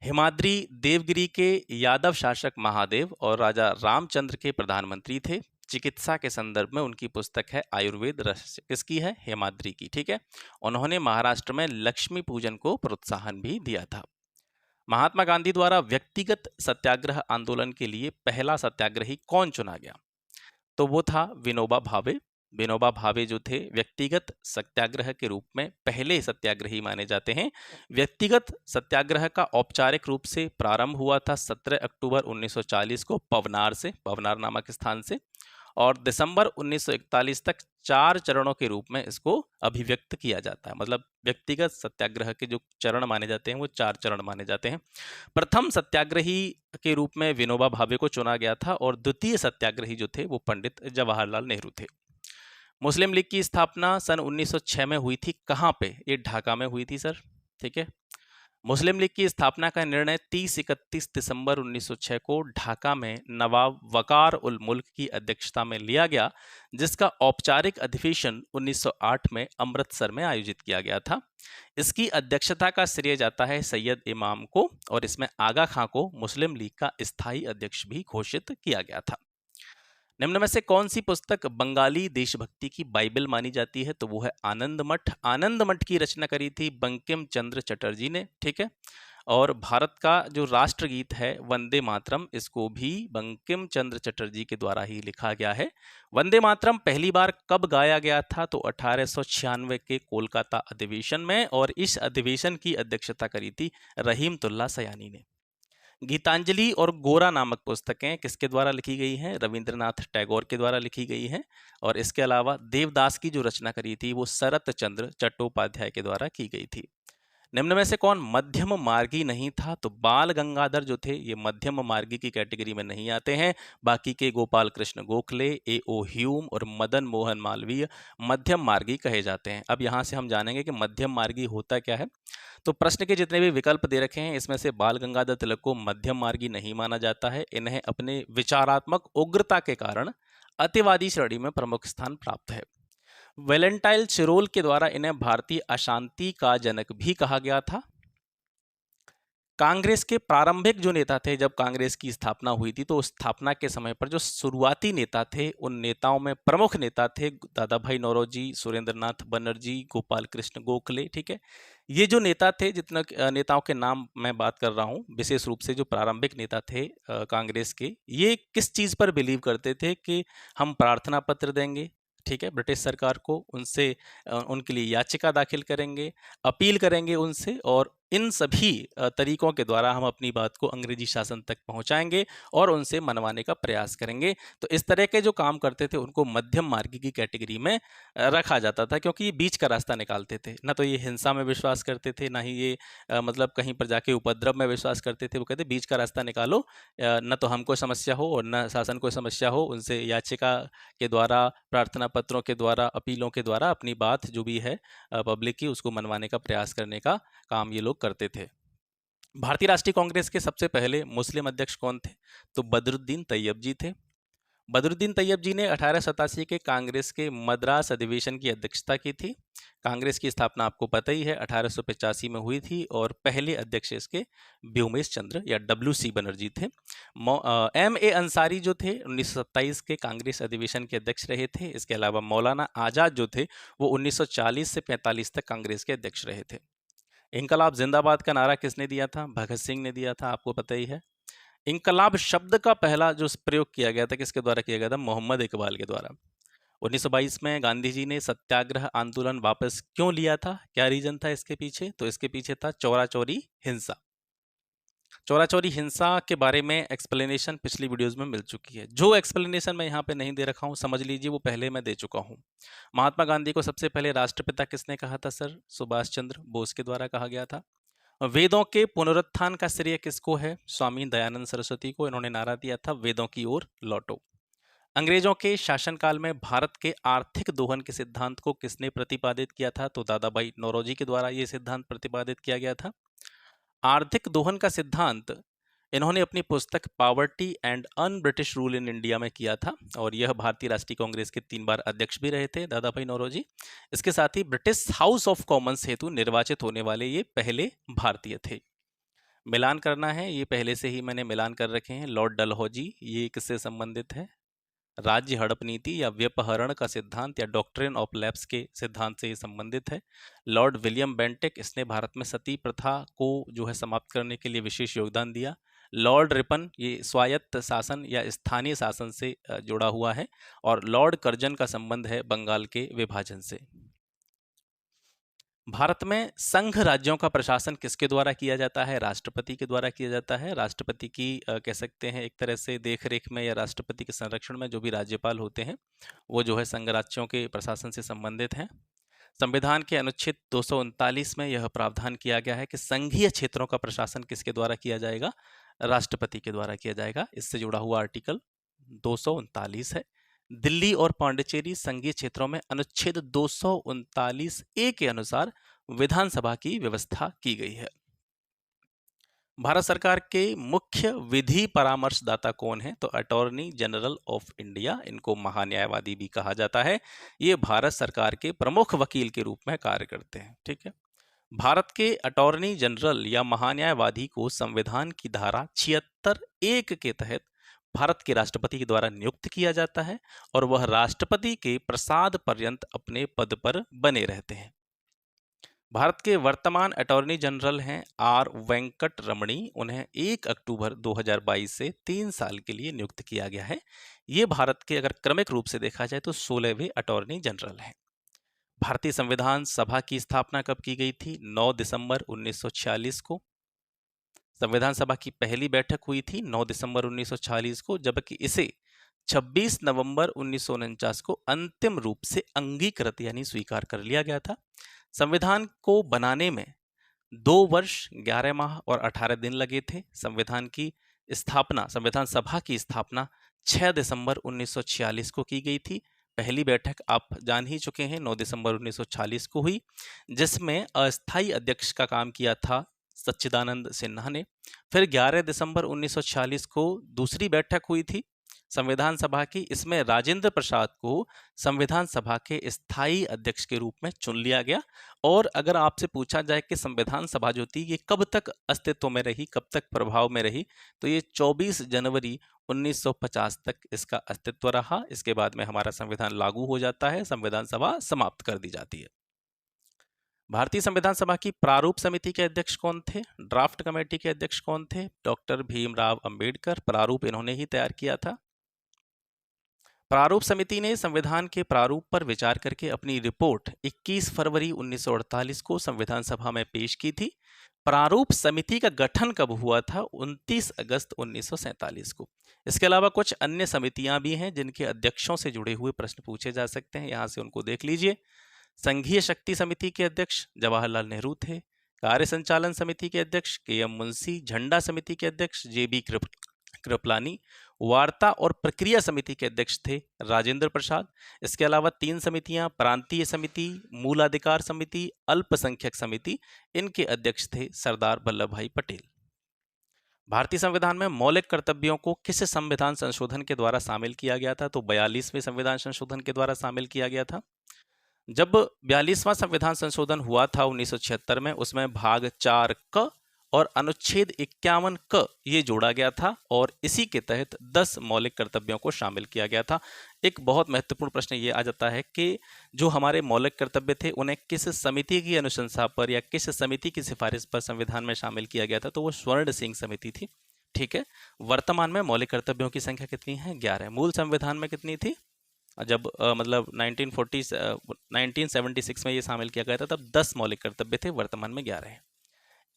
हिमाद्री देवगिरी के यादव शासक महादेव और राजा रामचंद्र के प्रधानमंत्री थे। चिकित्सा के संदर्भ में उनकी पुस्तक है आयुर्वेद रहस्य। किसकी है? हेमाद्री की। ठीक है, उन्होंने महाराष्ट्र में लक्ष्मी पूजन को प्रोत्साहन भी दिया था। महात्मा गांधी द्वारा व्यक्तिगत सत्याग्रह आंदोलन के लिए पहला सत्याग्रही कौन चुना गया? तो वो था विनोबा भावे। विनोबा भावे जो थे व्यक्तिगत सत्याग्रह के रूप में पहले सत्याग्रही माने जाते हैं। व्यक्तिगत सत्याग्रह का औपचारिक रूप से प्रारंभ हुआ था 17 अक्टूबर 1940 को पवनार नामक स्थान से और दिसंबर 1941 तक 4 चरणों के रूप में इसको अभिव्यक्त किया जाता है। मतलब व्यक्तिगत सत्याग्रह के जो चरण माने जाते हैं वो 4 चरण माने जाते हैं। प्रथम सत्याग्रही के रूप में विनोबा भावे को चुना गया था और द्वितीय सत्याग्रही जो थे वो पंडित जवाहरलाल नेहरू थे। मुस्लिम लीग की स्थापना सन 1906 में हुई थी। कहाँ पे? ये ढाका में हुई थी सर। ठीक है, मुस्लिम लीग की स्थापना का निर्णय 30-31 दिसंबर 1906 को ढाका में नवाब वकार उल मुल्क की अध्यक्षता में लिया गया, जिसका औपचारिक अधिवेशन 1908 में अमृतसर में आयोजित किया गया था। इसकी अध्यक्षता का श्रेय जाता है सैयद इमाम को, और इसमें आगा खां को मुस्लिम लीग का स्थायी अध्यक्ष भी घोषित किया गया था। निम्न में से कौन सी पुस्तक बंगाली देशभक्ति की बाइबल मानी जाती है? तो वो है आनंद मठ। आनंद मठ की रचना करी थी बंकिम चंद्र चटर्जी ने, ठीक है। और भारत का जो राष्ट्रगीत है वंदे मातरम, इसको भी बंकिम चंद्र चटर्जी के द्वारा ही लिखा गया है। वंदे मातरम पहली बार कब गाया गया था? तो 1896 के कोलकाता अधिवेशन में, और इस अधिवेशन की अध्यक्षता करी थी रहीमतुल्ला सयानी ने। गीतांजलि और गोरा नामक पुस्तकें किसके द्वारा लिखी गई हैं? रविंद्रनाथ टैगोर के द्वारा लिखी गई हैं। और इसके अलावा देवदास की जो रचना करी थी वो शरत चंद्र चट्टोपाध्याय के द्वारा की गई थी। निम्न में से कौन मध्यम मार्गी नहीं था? तो बाल गंगाधर जो थे ये मध्यम मार्गी की कैटेगरी में नहीं आते हैं। बाकी के गोपाल कृष्ण गोखले, A.O. ह्यूम और मदन मोहन मालवीय मध्यम मार्गी कहे जाते हैं। अब यहाँ से हम जानेंगे कि मध्यम मार्गी होता क्या है। तो प्रश्न के जितने भी विकल्प दे रखे हैं इसमें से बाल गंगाधर तिलक को मध्यम मार्गी नहीं माना जाता है। इन्हें अपने विचारात्मक उग्रता के कारण अतिवादी श्रेणी में प्रमुख स्थान प्राप्त है। वेलेंटाइन चिरोल के द्वारा इन्हें भारतीय अशांति का जनक भी कहा गया था। कांग्रेस के प्रारंभिक जो नेता थे, जब कांग्रेस की स्थापना हुई थी तो स्थापना के समय पर जो शुरुआती नेता थे उन नेताओं में प्रमुख नेता थे दादा भाई नौरोजी, सुरेंद्रनाथ बनर्जी, गोपाल कृष्ण गोखले, ठीक है। ये जो नेता थे, जितने नेताओं के नाम मैं बात कर रहा हूँ, विशेष रूप से जो प्रारंभिक नेता थे कांग्रेस के, ये किस चीज़ पर बिलीव करते थे कि हम प्रार्थना पत्र देंगे, ठीक है, ब्रिटिश सरकार को, उनसे उनके लिए याचिका दाखिल करेंगे, अपील करेंगे उनसे, और इन सभी तरीकों के द्वारा हम अपनी बात को अंग्रेजी शासन तक पहुंचाएंगे और उनसे मनवाने का प्रयास करेंगे। तो इस तरह के जो काम करते थे उनको मध्यम मार्गी की कैटेगरी में रखा जाता था, क्योंकि ये बीच का रास्ता निकालते थे। ना तो ये हिंसा में विश्वास करते थे, ना ही ये मतलब कहीं पर जाके उपद्रव में विश्वास करते थे। वो कहते बीच का रास्ता निकालो, न तो हमको समस्या हो और न शासन को समस्या हो। उनसे याचिका के द्वारा, प्रार्थना पत्रों के द्वारा, अपीलों के द्वारा अपनी बात जो भी है पब्लिक की, उसको मनवाने का प्रयास करने का काम ये लोग करते थे। भारतीय राष्ट्रीय कांग्रेस के सबसे पहले मुस्लिम अध्यक्ष कौन थे? तो बदरुद्दीन तैयब जी थे। बदरुद्दीन तैयब जी ने 1887 के कांग्रेस के मद्रास अधिवेशन की अध्यक्षता की थी। कांग्रेस की स्थापना आपको पता ही है 1885 में हुई थी, और पहले अध्यक्ष इसके व्योमेश चंद्र या WC बनर्जी थे। M.A. अंसारी जो थे 1927 के कांग्रेस अधिवेशन के अध्यक्ष रहे थे। इसके अलावा मौलाना आज़ाद जो थे वो 1940 से 45 तक कांग्रेस के अध्यक्ष रहे थे। इनकलाब जिंदाबाद का नारा किसने दिया था? भगत सिंह ने दिया था, आपको पता ही है। इनकलाब शब्द का पहला जो प्रयोग किया गया था किसके द्वारा किया गया था? मोहम्मद इकबाल के द्वारा। 1922 में गांधी जी ने सत्याग्रह आंदोलन वापस क्यों लिया था? क्या रीजन था इसके पीछे? तो इसके पीछे था चौरा चौरी हिंसा। चौरा चौरी हिंसा के बारे में एक्सप्लेनेशन पिछली वीडियोस में मिल चुकी है। जो एक्सप्लेनेशन मैं यहाँ पे नहीं दे रखा हूँ, समझ लीजिए वो पहले मैं दे चुका हूँ। महात्मा गांधी को सबसे पहले राष्ट्रपिता किसने कहा था सर? सुभाष चंद्र बोस के द्वारा कहा गया था। वेदों के पुनरुत्थान का श्रेय किसको है? स्वामी दयानंद सरस्वती को। इन्होंने नारा दिया था वेदों की ओर लौटो। अंग्रेजों के शासनकाल में भारत के आर्थिक दोहन के सिद्धांत को किसने प्रतिपादित किया था? तो दादा भाई नौरोजी के द्वारा यह सिद्धांत प्रतिपादित किया गया था। आर्थिक दोहन का सिद्धांत इन्होंने अपनी पुस्तक poverty and un British rule in India में किया था, और यह भारतीय राष्ट्रीय कांग्रेस के 3 बार अध्यक्ष भी रहे थे दादा भाई नौरोजी। इसके साथ ही ब्रिटिश हाउस ऑफ कॉमन्स हेतु निर्वाचित होने वाले ये पहले भारतीय थे। मिलान करना है, ये पहले से ही मैंने मिलान कर रखे हैं। लॉर्ड डलहौजी, ये किससे संबंधित है? राज्य हड़प नीति या व्यपहरण का सिद्धांत या डॉक्ट्रिन ऑफ लैप्स के सिद्धांत से ये संबंधित है। लॉर्ड विलियम बेंटिक, इसने भारत में सती प्रथा को जो है समाप्त करने के लिए विशेष योगदान दिया। लॉर्ड रिपन, ये स्वायत्त शासन या स्थानीय शासन से जुड़ा हुआ है। और लॉर्ड कर्जन का संबंध है बंगाल के विभाजन से। भारत में संघ राज्यों का प्रशासन किसके द्वारा किया जाता है? राष्ट्रपति के द्वारा किया जाता है। राष्ट्रपति की कह सकते हैं एक तरह से देखरेख में या राष्ट्रपति के संरक्षण में जो भी राज्यपाल होते हैं वो जो है संघ राज्यों के प्रशासन से संबंधित हैं। संविधान के अनुच्छेद 239 में यह प्रावधान किया गया है कि संघीय क्षेत्रों का प्रशासन किसके द्वारा किया जाएगा? राष्ट्रपति के द्वारा किया जाएगा। इससे जुड़ा हुआ आर्टिकल 239 है। दिल्ली और पांडिचेरी संघीय क्षेत्रों में अनुच्छेद 239 ए के अनुसार विधानसभा की व्यवस्था की गई है। भारत सरकार के मुख्य विधि परामर्शदाता कौन है? तो अटॉर्नी जनरल ऑफ इंडिया, इनको महान्यायवादी भी कहा जाता है। ये भारत सरकार के प्रमुख वकील के रूप में कार्य करते हैं। ठीक है। भारत के अटॉर्नी जनरल या महान्यायवादी को संविधान की धारा 76(1) के तहत भारत के राष्ट्रपति के द्वारा नियुक्त किया जाता है और वह राष्ट्रपति के प्रसाद पर्यंत अपने पद पर बने रहते हैं। भारत के वर्तमान अटॉर्नी जनरल हैं आर वेंकट रमणी। उन्हें 1 अक्टूबर 2022 से 3 साल के लिए नियुक्त किया गया है। ये भारत के अगर क्रमिक रूप से देखा जाए तो 16वें अटॉर्नी जनरल हैं। भारतीय संविधान सभा की स्थापना कब की गई थी? 9 दिसंबर 1946 को। संविधान सभा की पहली बैठक हुई थी 9 दिसंबर 1946 को, जबकि इसे 26 नवंबर 1949 को अंतिम रूप से अंगीकृत यानी स्वीकार कर लिया गया था। संविधान को बनाने में 2 वर्ष 11 माह और 18 दिन लगे थे। संविधान सभा की स्थापना 6 दिसंबर 1946 को की गई थी। पहली बैठक आप जान ही चुके हैं 9 दिसंबर 1946 को हुई, जिसमें अस्थायी अध्यक्ष का काम किया था सच्चिदानंद सिन्हा ने। फिर 11 दिसंबर 1946 को दूसरी बैठक हुई थी संविधान सभा की। इसमें राजेंद्र प्रसाद को संविधान सभा के स्थायी अध्यक्ष के रूप में चुन लिया गया। और अगर आपसे पूछा जाए कि संविधान सभा जो थी ये कब तक अस्तित्व में रही, कब तक प्रभाव में रही, तो ये 24 जनवरी 1950 तक इसका अस्तित्व रहा। इसके बाद में हमारा संविधान लागू हो जाता है, संविधान सभा समाप्त कर दी जाती है। भारतीय संविधान सभा की प्रारूप समिति के अध्यक्ष कौन थे? ड्राफ्ट कमेटी के अध्यक्ष कौन थे? डॉक्टर भीमराव अंबेडकर। प्रारूप इन्होंने ही तैयार किया था। प्रारूप समिति ने संविधान के प्रारूप पर विचार करके अपनी रिपोर्ट 21 फरवरी 1948 को संविधान सभा में पेश की थी। प्रारूप समिति का गठन कब हुआ था? 29 अगस्त 1947 को। इसके अलावा कुछ अन्य समितियां भी हैं जिनके अध्यक्षों से जुड़े हुए प्रश्न पूछे जा सकते हैं, यहां से उनको देख लीजिए। संघीय शक्ति समिति के अध्यक्ष जवाहरलाल नेहरू थे। कार्य संचालन समिति के अध्यक्ष के.एम. मुंशी। झंडा समिति के अध्यक्ष जे.बी. कृपलानी। वार्ता और प्रक्रिया समिति के अध्यक्ष थे राजेंद्र प्रसाद। इसके अलावा 3 समितियां, प्रांतीय समिति, मूलाधिकार समिति, अल्पसंख्यक समिति, इनके अध्यक्ष थे सरदार वल्लभ भाई पटेल। भारतीय संविधान में मौलिक कर्तव्यों को किस संविधान संशोधन के द्वारा शामिल किया गया था? तो 42वें संविधान संशोधन के द्वारा शामिल किया गया था। जब 42वां संविधान संशोधन हुआ था 1976 में, उसमें भाग 4 क और अनुच्छेद 51 क ये जोड़ा गया था और इसी के तहत 10 मौलिक कर्तव्यों को शामिल किया गया था। एक बहुत महत्वपूर्ण प्रश्न ये आ जाता है कि जो हमारे मौलिक कर्तव्य थे उन्हें किस समिति की अनुशंसा पर या किस समिति की सिफारिश पर संविधान में शामिल किया गया था? तो वो स्वर्ण सिंह समिति थी। ठीक है। वर्तमान में मौलिक कर्तव्यों की संख्या कितनी है? 11। मूल संविधान में कितनी थी? जब 1976 में ये शामिल किया गया था तब 10 मौलिक कर्तव्य थे, वर्तमान में 11 हैं।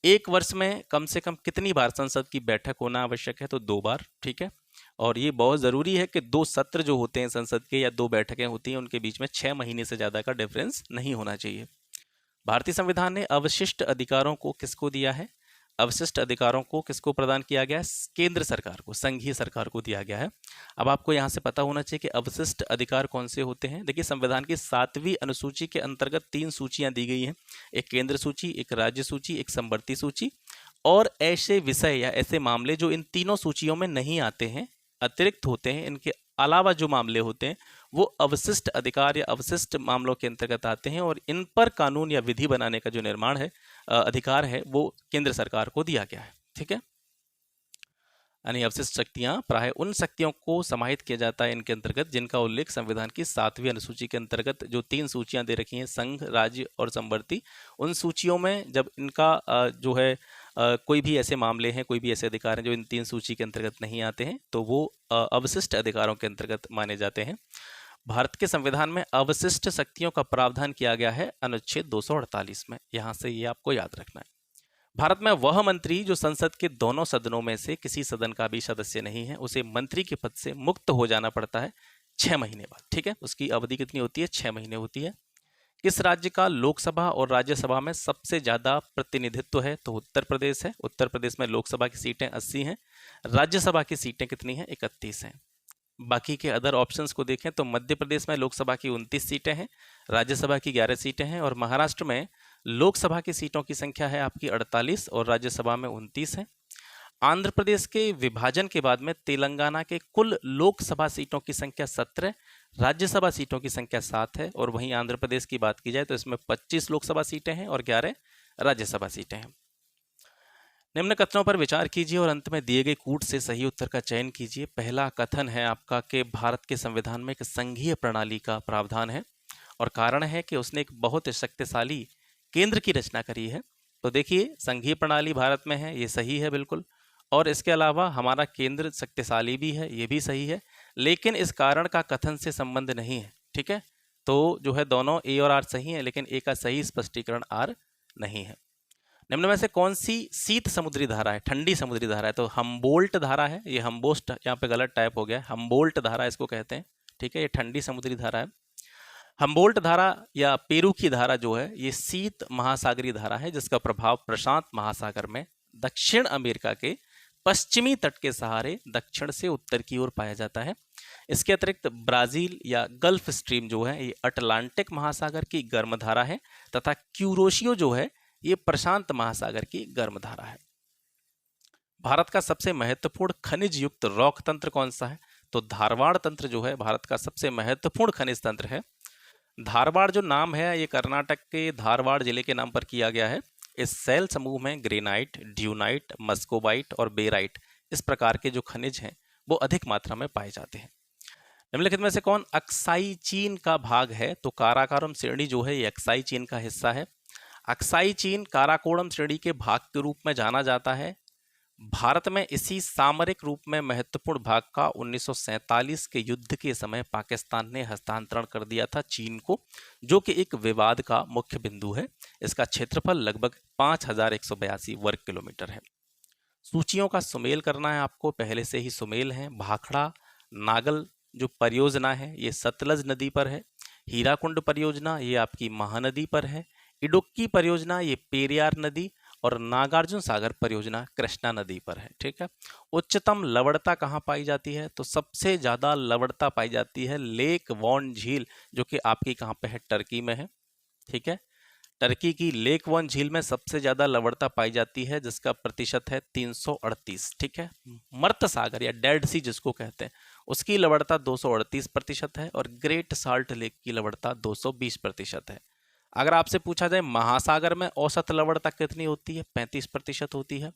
एक वर्ष में कम से कम कितनी बार संसद की बैठक होना आवश्यक है? तो 2 बार। ठीक है। और ये बहुत ज़रूरी है कि 2 सत्र जो होते हैं संसद के या 2 बैठकें होती हैं उनके बीच में 6 महीने से ज़्यादा का डिफरेंस नहीं होना चाहिए। भारतीय संविधान ने अवशिष्ट अधिकारों को किसको दिया है? अवशिष्ट अधिकारों को किसको प्रदान किया गया है? केंद्र सरकार को, संघीय सरकार को दिया गया है। अब आपको यहाँ से पता होना चाहिए कि अवशिष्ट अधिकार कौन से होते हैं। देखिए, संविधान की 7वीं अनुसूची के अंतर्गत 3 सूचियां दी गई हैं, एक केंद्र सूची, एक राज्य सूची, एक समवर्ती सूची। और ऐसे विषय या ऐसे मामले जो इन तीनों सूचियों में नहीं आते हैं, अतिरिक्त होते हैं, इनके अलावा जो मामले होते हैं वो अवशिष्ट अधिकार या अवशिष्ट मामलों के अंतर्गत आते हैं और इन पर कानून या विधि बनाने का जो निर्माण है, अधिकार है, वो केंद्र सरकार को दिया गया है। ठीक है। यानी अवशिष्ट शक्तियां प्राय उन शक्तियों को समाहित किया जाता है इनके अंतर्गत जिनका उल्लेख संविधान की 7वीं अनुसूची के अंतर्गत जो 3 सूचियां दे रखी हैं, संघ, राज्य और समवर्ती, उन सूचियों में जब इनका जो है कोई भी ऐसे मामले हैं, कोई भी ऐसे अधिकार हैं जो इन 3 सूची के अंतर्गत नहीं आते हैं, तो वो अवशिष्ट अधिकारों के अंतर्गत माने जाते हैं। भारत के संविधान में अवशिष्ट शक्तियों का प्रावधान किया गया है अनुच्छेद 248 में। यहाँ से ये आपको याद रखना है। भारत में वह मंत्री जो संसद के दोनों सदनों में से किसी सदन का भी सदस्य नहीं है, उसे मंत्री के पद से मुक्त हो जाना पड़ता है 6 महीने बाद। ठीक है। उसकी अवधि कितनी होती है? 6 महीने होती है। किस राज्य का लोकसभा और राज्यसभा में सबसे ज्यादा प्रतिनिधित्व है? तो उत्तर प्रदेश है। उत्तर प्रदेश में लोकसभा की सीटें 80 हैं, राज्यसभा की सीटें कितनी हैं? 31 हैं। बाकी के अदर ऑप्शंस को देखें तो मध्य प्रदेश में लोकसभा की 29 सीटें हैं, राज्यसभा की 11 सीटें हैं और महाराष्ट्र में लोकसभा की सीटों की संख्या है आपकी 48 और राज्यसभा में 29 है। आंध्र प्रदेश के विभाजन के बाद में तेलंगाना के कुल लोकसभा सीटों की संख्या 17, राज्यसभा सीटों की संख्या 7 है। और वहीं आंध्र प्रदेश की बात की जाए तो इसमें 25 लोकसभा सीटें हैं और 11 राज्यसभा सीटें हैं। निम्न कथनों पर विचार कीजिए और अंत में दिए गए कूट से सही उत्तर का चयन कीजिए। पहला कथन है आपका कि भारत के संविधान में एक संघीय प्रणाली का प्रावधान है और कारण है कि उसने एक बहुत शक्तिशाली केंद्र की रचना करी है। तो देखिए, संघीय प्रणाली भारत में है, ये सही है बिल्कुल। और इसके अलावा हमारा केंद्र शक्तिशाली भी है, ये भी सही है। लेकिन इस कारण का कथन से संबंध नहीं है, ठीक है। तो जो है दोनों ए और आर सही है, लेकिन ए का सही स्पष्टीकरण आर नहीं है। निम्न में से कौन सी शीत समुद्री धारा है, ठंडी समुद्री धारा है? तो हम्बोल्ट धारा है। ये हम्बोस्ट यहाँ पे गलत टाइप हो गया, हम्बोल्ट धारा इसको कहते हैं, ठीक है। ये ठंडी समुद्री धारा है। हम्बोल्ट धारा या पेरू की धारा जो है ये शीत महासागरीय धारा है, जिसका प्रभाव प्रशांत महासागर में दक्षिण अमेरिका के पश्चिमी तट के सहारे दक्षिण से उत्तर की ओर पाया जाता है। इसके अतिरिक्त ब्राजील या गल्फ स्ट्रीम जो है ये अटलांटिक महासागर की गर्म धारा है तथा क्यूरोशियो जो है ये प्रशांत महासागर की गर्म धारा है। भारत का सबसे महत्वपूर्ण खनिज युक्त रॉक तंत्र कौन सा है? तो धारवाड़ तंत्र जो है भारत का सबसे महत्वपूर्ण खनिज तंत्र है। धारवाड़ जो नाम है ये कर्नाटक के धारवाड़ जिले के नाम पर किया गया है। इस सेल समूह में ग्रेनाइट, ड्यूनाइट, मस्कोबाइट और बेराइट इस प्रकार के जो खनिज हैं वो अधिक मात्रा में पाए जाते हैं। निम्नलिखित में से कौन अक्साई चीन का भाग है? तो काराकोरम श्रेणी जो है ये अक्साई चीन का हिस्सा है। अक्साई चीन काराकोरम श्रेणी के भाग के रूप में जाना जाता है। भारत में इसी सामरिक रूप में महत्वपूर्ण भाग का 1947 के युद्ध के समय पाकिस्तान ने हस्तांतरण कर दिया था चीन को, जो कि एक विवाद का मुख्य बिंदु है। इसका क्षेत्रफल लगभग 5182 वर्ग किलोमीटर है। सूचियों का सुमेल करना है आपको, पहले से ही सुमेल है। भाखड़ा नागल जो परियोजना है ये सतलज नदी पर है। हीराकुंड परियोजना ये आपकी महानदी पर है। इडुक्की परियोजना ये पेरियार नदी और नागार्जुन सागर परियोजना कृष्णा नदी पर है, ठीक है। उच्चतम लवणता कहाँ पाई जाती है? तो सबसे ज्यादा लवणता पाई जाती है लेक वॉन झील, जो कि आपकी कहाँ पे है? टर्की में है, ठीक है। टर्की की लेक वॉन झील में सबसे ज्यादा लवणता पाई जाती है, जिसका प्रतिशत है 338, ठीक है। मर्त सागर या डेड सी जिसको कहते हैं उसकी लवणता 238% है और ग्रेट साल्ट लेक की लवणता 220% है। अगर आपसे पूछा जाए महासागर में औसत लवणता कितनी होती है? 35% होती है।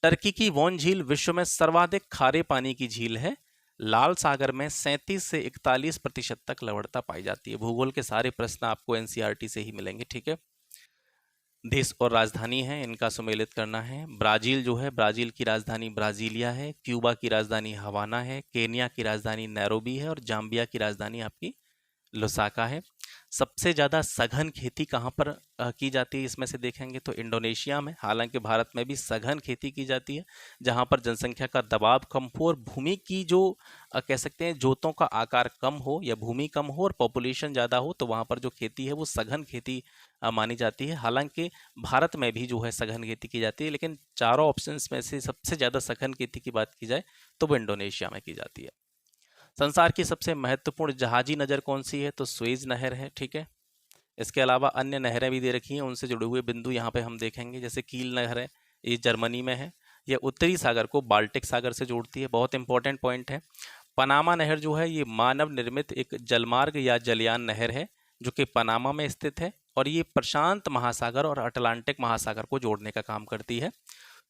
टर्की की वॉन झील विश्व में सर्वाधिक खारे पानी की झील है। लाल सागर में 37 से 41% तक लवणता पाई जाती है। भूगोल के सारे प्रश्न आपको एनसीईआरटी से ही मिलेंगे, ठीक है। देश और राजधानी है, इनका सुमेलित करना है। ब्राजील जो है, ब्राजील की राजधानी ब्राजीलिया है। क्यूबा की राजधानी हवाना है। केनिया की राजधानी नैरोबी है और जाम्बिया की राजधानी आपकी लुसाका है। सबसे ज़्यादा सघन खेती कहाँ पर की जाती है इसमें से देखेंगे तो इंडोनेशिया में। हालांकि भारत में भी सघन खेती की जाती है, जहाँ पर जनसंख्या का दबाव कम हो और भूमि की जो कह सकते हैं जोतों का आकार कम हो या भूमि कम हो और पॉपुलेशन ज़्यादा हो, तो वहाँ पर जो खेती है वो सघन खेती मानी जाती है। हालांकि भारत में भी जो है सघन खेती की जाती है, लेकिन चारों ऑप्शंस में से सबसे ज़्यादा सघन खेती की बात की जाए तो वो इंडोनेशिया में की जाती है। संसार की सबसे महत्वपूर्ण जहाजी नहर कौन सी है? तो स्वेज नहर है, ठीक है। इसके अलावा अन्य नहरें भी दे रखी हैं, उनसे जुड़े हुए बिंदु यहाँ पे हम देखेंगे। जैसे कील नहर है, ये जर्मनी में है। ये उत्तरी सागर को बाल्टिक सागर से जोड़ती है, बहुत इंपॉर्टेंट पॉइंट है। पनामा नहर जो है ये मानव निर्मित एक जलमार्ग या जलयान नहर है, जो कि पनामा में स्थित है और ये प्रशांत महासागर और अटलांटिक महासागर को जोड़ने का काम करती है।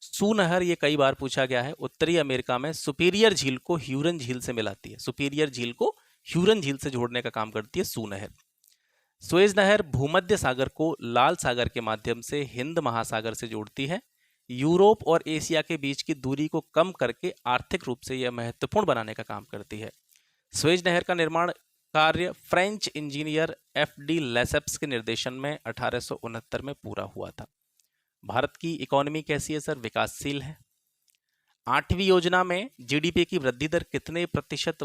सू नहर ये कई बार पूछा गया है, उत्तरी अमेरिका में सुपीरियर झील को ह्यूरन झील से मिलाती है। सुपीरियर झील को ह्यूरन झील से जोड़ने का काम करती है सू नहर। स्वेज नहर भूमध्य सागर को लाल सागर के माध्यम से हिंद महासागर से जोड़ती है। यूरोप और एशिया के बीच की दूरी को कम करके आर्थिक रूप से यह महत्वपूर्ण बनाने का काम करती है। स्वेज नहर का निर्माण कार्य फ्रेंच इंजीनियर एफ.डी. लेसेप्स के निर्देशन में 1869 में पूरा हुआ था। भारत की इकोनॉमी कैसी है सर? विकासशील है। 8वीं योजना में जीडीपी की वृद्धि दर कितने प्रतिशत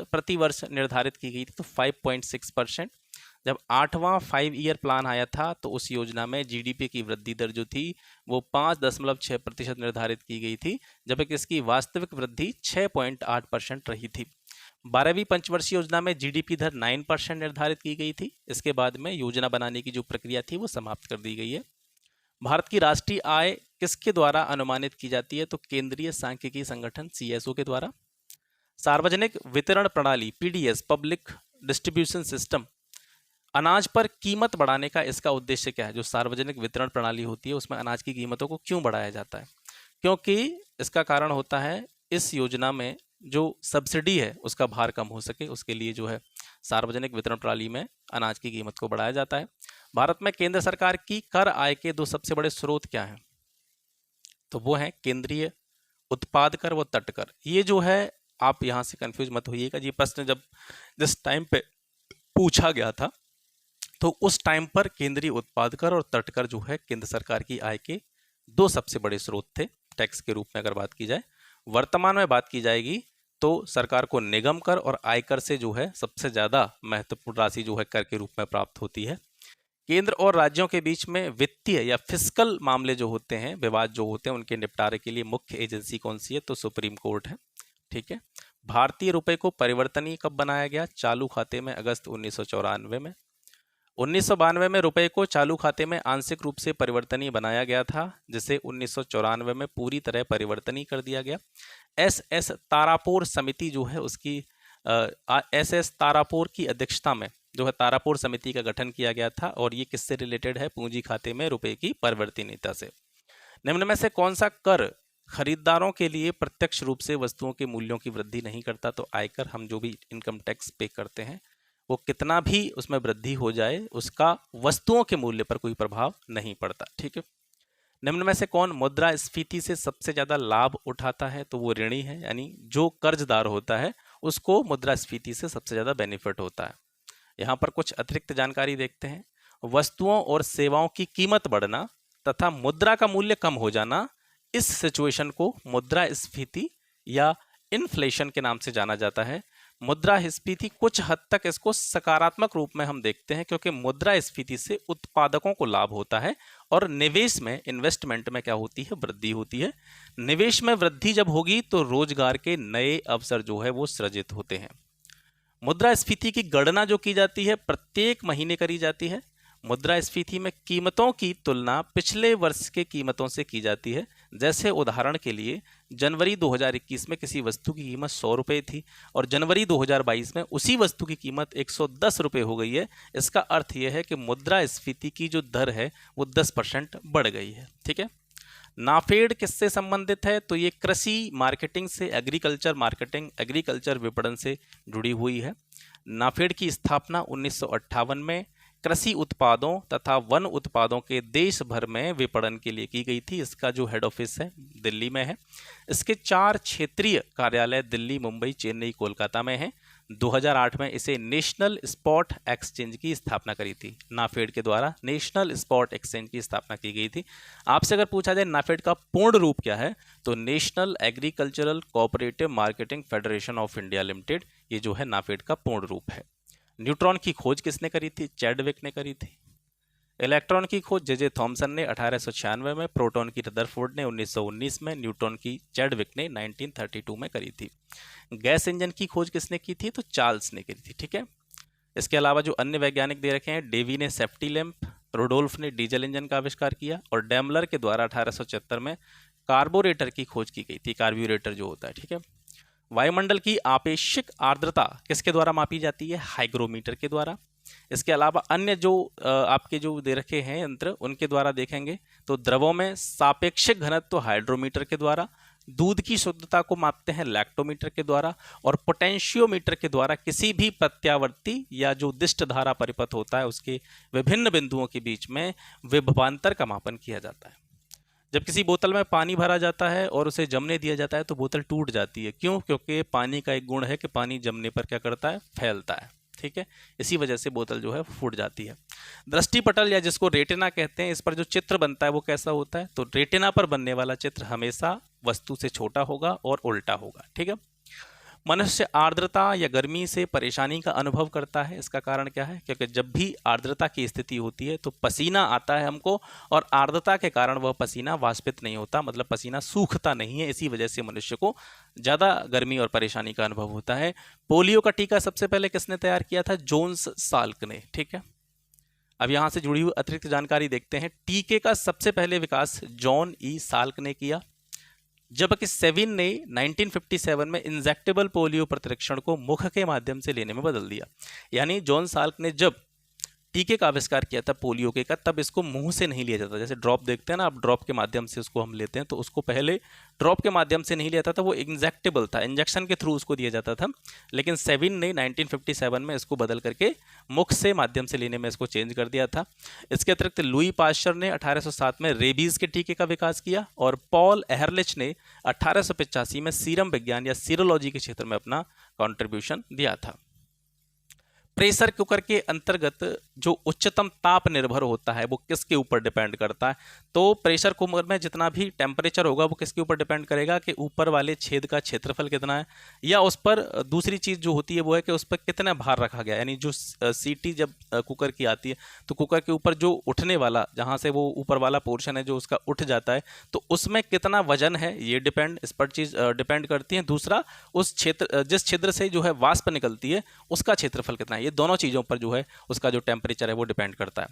प्रति वर्ष निर्धारित की गई थी? तो 5.6%। जब 8वां 5 ईयर प्लान आया था तो उस योजना में जीडीपी की वृद्धि दर जो थी वो 5.6% निर्धारित की गई थी, जबकि इसकी वास्तविक वृद्धि 6.8% रही थी। 12वीं पंचवर्षीय योजना में जीडीपी दर 9% निर्धारित की गई थी। इसके बाद में योजना बनाने की जो प्रक्रिया थी वो समाप्त कर दी गई है। भारत की राष्ट्रीय आय किसके द्वारा अनुमानित की जाती है? तो केंद्रीय सांख्यिकी संगठन CSO के द्वारा। सार्वजनिक वितरण प्रणाली PDS, पब्लिक डिस्ट्रीब्यूशन सिस्टम, अनाज पर कीमत बढ़ाने का इसका उद्देश्य क्या है? जो सार्वजनिक वितरण प्रणाली होती है उसमें अनाज की कीमतों को क्यों बढ़ाया जाता है? क्योंकि इसका कारण होता है इस योजना में जो सब्सिडी है उसका भार कम हो सके, उसके लिए जो है सार्वजनिक वितरण प्रणाली में अनाज की कीमत को बढ़ाया जाता है। भारत में केंद्र सरकार की कर आय के दो सबसे बड़े स्रोत क्या हैं? तो वो है केंद्रीय उत्पाद कर व तट कर। ये जो है, आप यहाँ से कंफ्यूज मत होइएगा, ये प्रश्न जब जिस टाइम पे पूछा गया था तो उस टाइम पर केंद्रीय उत्पाद कर और तट कर जो है केंद्र सरकार की आय के दो सबसे बड़े स्रोत थे टैक्स के रूप में अगर बात की जाए। वर्तमान में बात की जाएगी तो सरकार को निगम कर और आयकर से जो है सबसे ज्यादा महत्वपूर्ण राशि जो है कर के रूप में प्राप्त होती है। केंद्र और राज्यों के बीच में वित्तीय या फिस्कल मामले जो होते हैं, विवाद जो होते हैं, उनके निपटारे के लिए मुख्य एजेंसी कौन सी है? तो सुप्रीम कोर्ट है। ठीक है। भारतीय रुपए को परिवर्तनीय कब बनाया गया? चालू खाते में अगस्त 1994 में। 1992 में रुपए को चालू खाते में आंशिक रूप से परिवर्तनीय बनाया गया था, जिसे 1994 में पूरी तरह परिवर्तनीय कर दिया गया। SS तारापुर समिति जो है उसकी SS तारापुर की अध्यक्षता में जो है तारापुर समिति का गठन किया गया था, और ये किससे रिलेटेड है? पूंजी खाते में रुपए की परिवर्तनीयता से। निम्न में से कौन सा कर खरीदारों के लिए प्रत्यक्ष रूप से वस्तुओं के मूल्यों की वृद्धि नहीं करता? तो आयकर, हम जो भी इनकम टैक्स पे करते हैं वो कितना भी उसमें वृद्धि हो जाए उसका वस्तुओं के मूल्य पर कोई प्रभाव नहीं पड़ता। ठीक है। निम्न में से कौन मुद्रास्फीति से सबसे ज्यादा लाभ उठाता है? तो वो ऋणी है, यानी जो कर्जदार होता है उसको मुद्रास्फीति से सबसे ज्यादा बेनिफिट होता है। यहाँ पर कुछ अतिरिक्त जानकारी देखते हैं। वस्तुओं और सेवाओं की कीमत बढ़ना तथा मुद्रा का मूल्य कम हो जाना, इस सिचुएशन को मुद्रास्फीति या इन्फ्लेशन के नाम से जाना जाता है। मुद्रास्फीति कुछ हद तक इसको सकारात्मक रूप में हम देखते हैं, क्योंकि मुद्रास्फीति से उत्पादकों को लाभ होता है और निवेश में, इन्वेस्टमेंट में क्या होती है? वृद्धि होती है। निवेश में वृद्धि जब होगी तो रोजगार के नए अवसर जो है वो सृजित होते हैं। मुद्रास्फीति की गणना जो की जाती है प्रत्येक महीने करी जाती है। मुद्रास्फीति में कीमतों की तुलना पिछले वर्ष के कीमतों से की जाती है। जैसे उदाहरण के लिए जनवरी 2021 में किसी वस्तु की कीमत 100 रुपये थी और जनवरी 2022 में उसी वस्तु की कीमत 110 रुपये हो गई है। इसका अर्थ यह है कि मुद्रास्फीति की जो दर है वो 10% बढ़ गई है। ठीक है। नाफेड किससे संबंधित है? तो ये कृषि मार्केटिंग से, एग्रीकल्चर मार्केटिंग, एग्रीकल्चर विपणन से जुड़ी हुई है। नाफेड की स्थापना 1958 में कृषि उत्पादों तथा वन उत्पादों के देश भर में विपणन के लिए की गई थी। इसका जो हेड ऑफिस है दिल्ली में है। इसके 4 क्षेत्रीय कार्यालय दिल्ली, मुंबई, चेन्नई, कोलकाता में है। 2008 में इसे नेशनल स्पॉट एक्सचेंज की स्थापना करी थी। नाफेड के द्वारा नेशनल स्पॉट एक्सचेंज की स्थापना की गई थी। आपसे अगर पूछा जाए नाफेड का पूर्ण रूप क्या है, तो national agricultural cooperative marketing federation of India limited, ये जो है नाफेड का पूर्ण रूप है। न्यूट्रॉन की खोज किसने करी थी? चैडविक ने करी थी। इलेक्ट्रॉन की खोज जे थॉमसन ने 1896 में, प्रोटॉन की रदरफोर्ड ने 1919 में, न्यूट्रॉन की चैडविक ने 1932 में करी थी। गैस इंजन की खोज किसने की थी? तो चार्ल्स ने करी थी। ठीक है। इसके अलावा जो अन्य वैज्ञानिक दे रखे हैं, डेवी ने सेफ्टी लैंप, रोडोल्फ ने डीजल इंजन का आविष्कार किया और डेमलर के द्वारा 1876 में कार्बोरेटर की खोज की गई थी, कार्ब्यूरेटर जो होता है। ठीक है। वायुमंडल की आपेक्षिक आर्द्रता किसके द्वारा मापी जाती है? हाइग्रोमीटर के द्वारा। इसके अलावा अन्य जो आपके जो दे रखे हैं यंत्र, उनके द्वारा देखेंगे तो द्रवों में सापेक्षिक घनत्व हाइड्रोमीटर के द्वारा, दूध की शुद्धता को मापते हैं लैक्टोमीटर के द्वारा, और पोटेंशियोमीटर के द्वारा किसी भी प्रत्यावर्ती या जो दिष्ट धारा परिपथ होता है उसके विभिन्न बिंदुओं के बीच में विभवांतर का मापन किया जाता है। जब किसी बोतल में पानी भरा जाता है और उसे जमने दिया जाता है तो बोतल टूट जाती है। क्यों? क्योंकि पानी का एक गुण है कि पानी जमने पर क्या करता है? फैलता है। ठीक है। इसी वजह से बोतल जो है फूट जाती है। दृष्टिपटल या जिसको रेटिना कहते हैं, इस पर जो चित्र बनता है वो कैसा होता है? तो रेटिना पर बनने वाला चित्र हमेशा वस्तु से छोटा होगा और उल्टा होगा। ठीक है। मनुष्य आर्द्रता या गर्मी से परेशानी का अनुभव करता है। इसका कारण क्या है? क्योंकि जब भी आर्द्रता की स्थिति होती है तो पसीना आता है हमको, और आर्द्रता के कारण वह पसीना वाष्पित नहीं होता, मतलब पसीना सूखता नहीं है। इसी वजह से मनुष्य को ज़्यादा गर्मी और परेशानी का अनुभव होता है। पोलियो का टीका सबसे पहले किसने तैयार किया था? जोन्स साल्क ने। ठीक है। अब यहाँ से जुड़ी हुई अतिरिक्त जानकारी देखते हैं। टीके का सबसे पहले विकास जॉन ई साल्क ने किया, जबकि सेविन ने 1957 में इंजेक्टेबल पोलियो प्रतिरक्षण को मुख के माध्यम से लेने में बदल दिया। यानी जॉन साल्क ने जब टीके का आविष्कार किया था पोलियो के का, तब इसको मुंह से नहीं लिया जाता। जैसे ड्रॉप देखते हैं ना, आप ड्रॉप के माध्यम से उसको हम लेते हैं, तो उसको पहले ड्रॉप के माध्यम से नहीं लिया जाता था, वो इंजेक्टेबल था, इंजेक्शन के थ्रू उसको दिया जाता था। लेकिन सेविन ने 1957 में इसको बदल करके मुख से माध्यम से लेने में इसको चेंज कर दिया था। इसके अतिरिक्त लुई पाश्चर ने 1807 में रेबीज के टीके का विकास किया, और पॉल एहरलिच ने 1885 में सीरम विज्ञान या सीरोलॉजी के क्षेत्र में अपना कॉन्ट्रीब्यूशन दिया था। प्रेशर कुकर के अंतर्गत जो उच्चतम ताप निर्भर होता है वो किसके ऊपर डिपेंड करता है? तो प्रेशर कुकर में जितना भी टेम्परेचर होगा वो किसके ऊपर डिपेंड करेगा कि ऊपर वाले छेद का क्षेत्रफल कितना है, या उस पर दूसरी चीज़ जो होती है वो है कि उस पर कितना भार रखा गया। यानी जो सीटी जब कुकर की आती है तो कुकर के ऊपर जो उठने वाला, जहाँ से वो ऊपर वाला पोर्शन है जो उसका उठ जाता है, तो उसमें कितना वजन है ये इस पर चीज़ डिपेंड करती है। दूसरा, उस क्षेत्र जिस छिद्र से जो है वाष्प निकलती है उसका क्षेत्रफल कितना है, ये दोनों चीज़ों पर जो है उसका जो टेम्परेचर है वो डिपेंड करता है।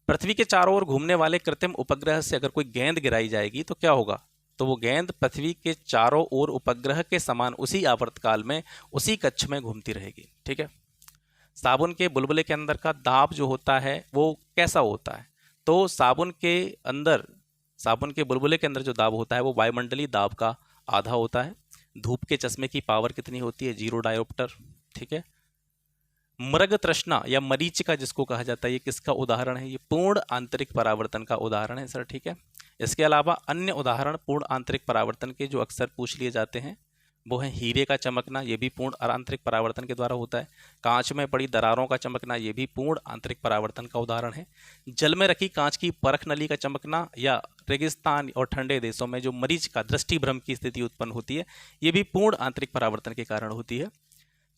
पृथ्वी के चारों ओर घूमने वाले कृत्रिम उपग्रह से अगर कोई गेंद गिराई जाएगी तो क्या होगा? तो वो गेंद पृथ्वी के चारों ओर उपग्रह के समान उसी आवर्तकाल में उसी कक्ष में घूमती रहेगी। ठीक है। साबुन के बुलबुले के अंदर का दाब जो होता है वो कैसा होता है? तो साबुन के बुलबुले के अंदर जो दाब होता है वो वायुमंडलीय दाब का आधा होता है। धूप के चश्मे की पावर कितनी होती है? 0 डायोप्टर। ठीक है। मृग तृष्णा या मरीचिका जिसको कहा जाता है, ये किसका उदाहरण है? ये पूर्ण आंतरिक परावर्तन का उदाहरण है सर। ठीक है। इसके अलावा अन्य उदाहरण पूर्ण आंतरिक परावर्तन के जो अक्सर पूछ लिए जाते हैं वो है हीरे का चमकना, ये भी पूर्ण आंतरिक परावर्तन के द्वारा होता है। कांच में पड़ी दरारों का चमकना, ये भी पूर्ण आंतरिक परावर्तन का उदाहरण है। जल में रखी कांच की परख नली का चमकना, या रेगिस्तान और ठंडे देशों में जो मरीचिका दृष्टि भ्रम की स्थिति उत्पन्न होती है, ये भी पूर्ण आंतरिक परावर्तन के कारण होती है।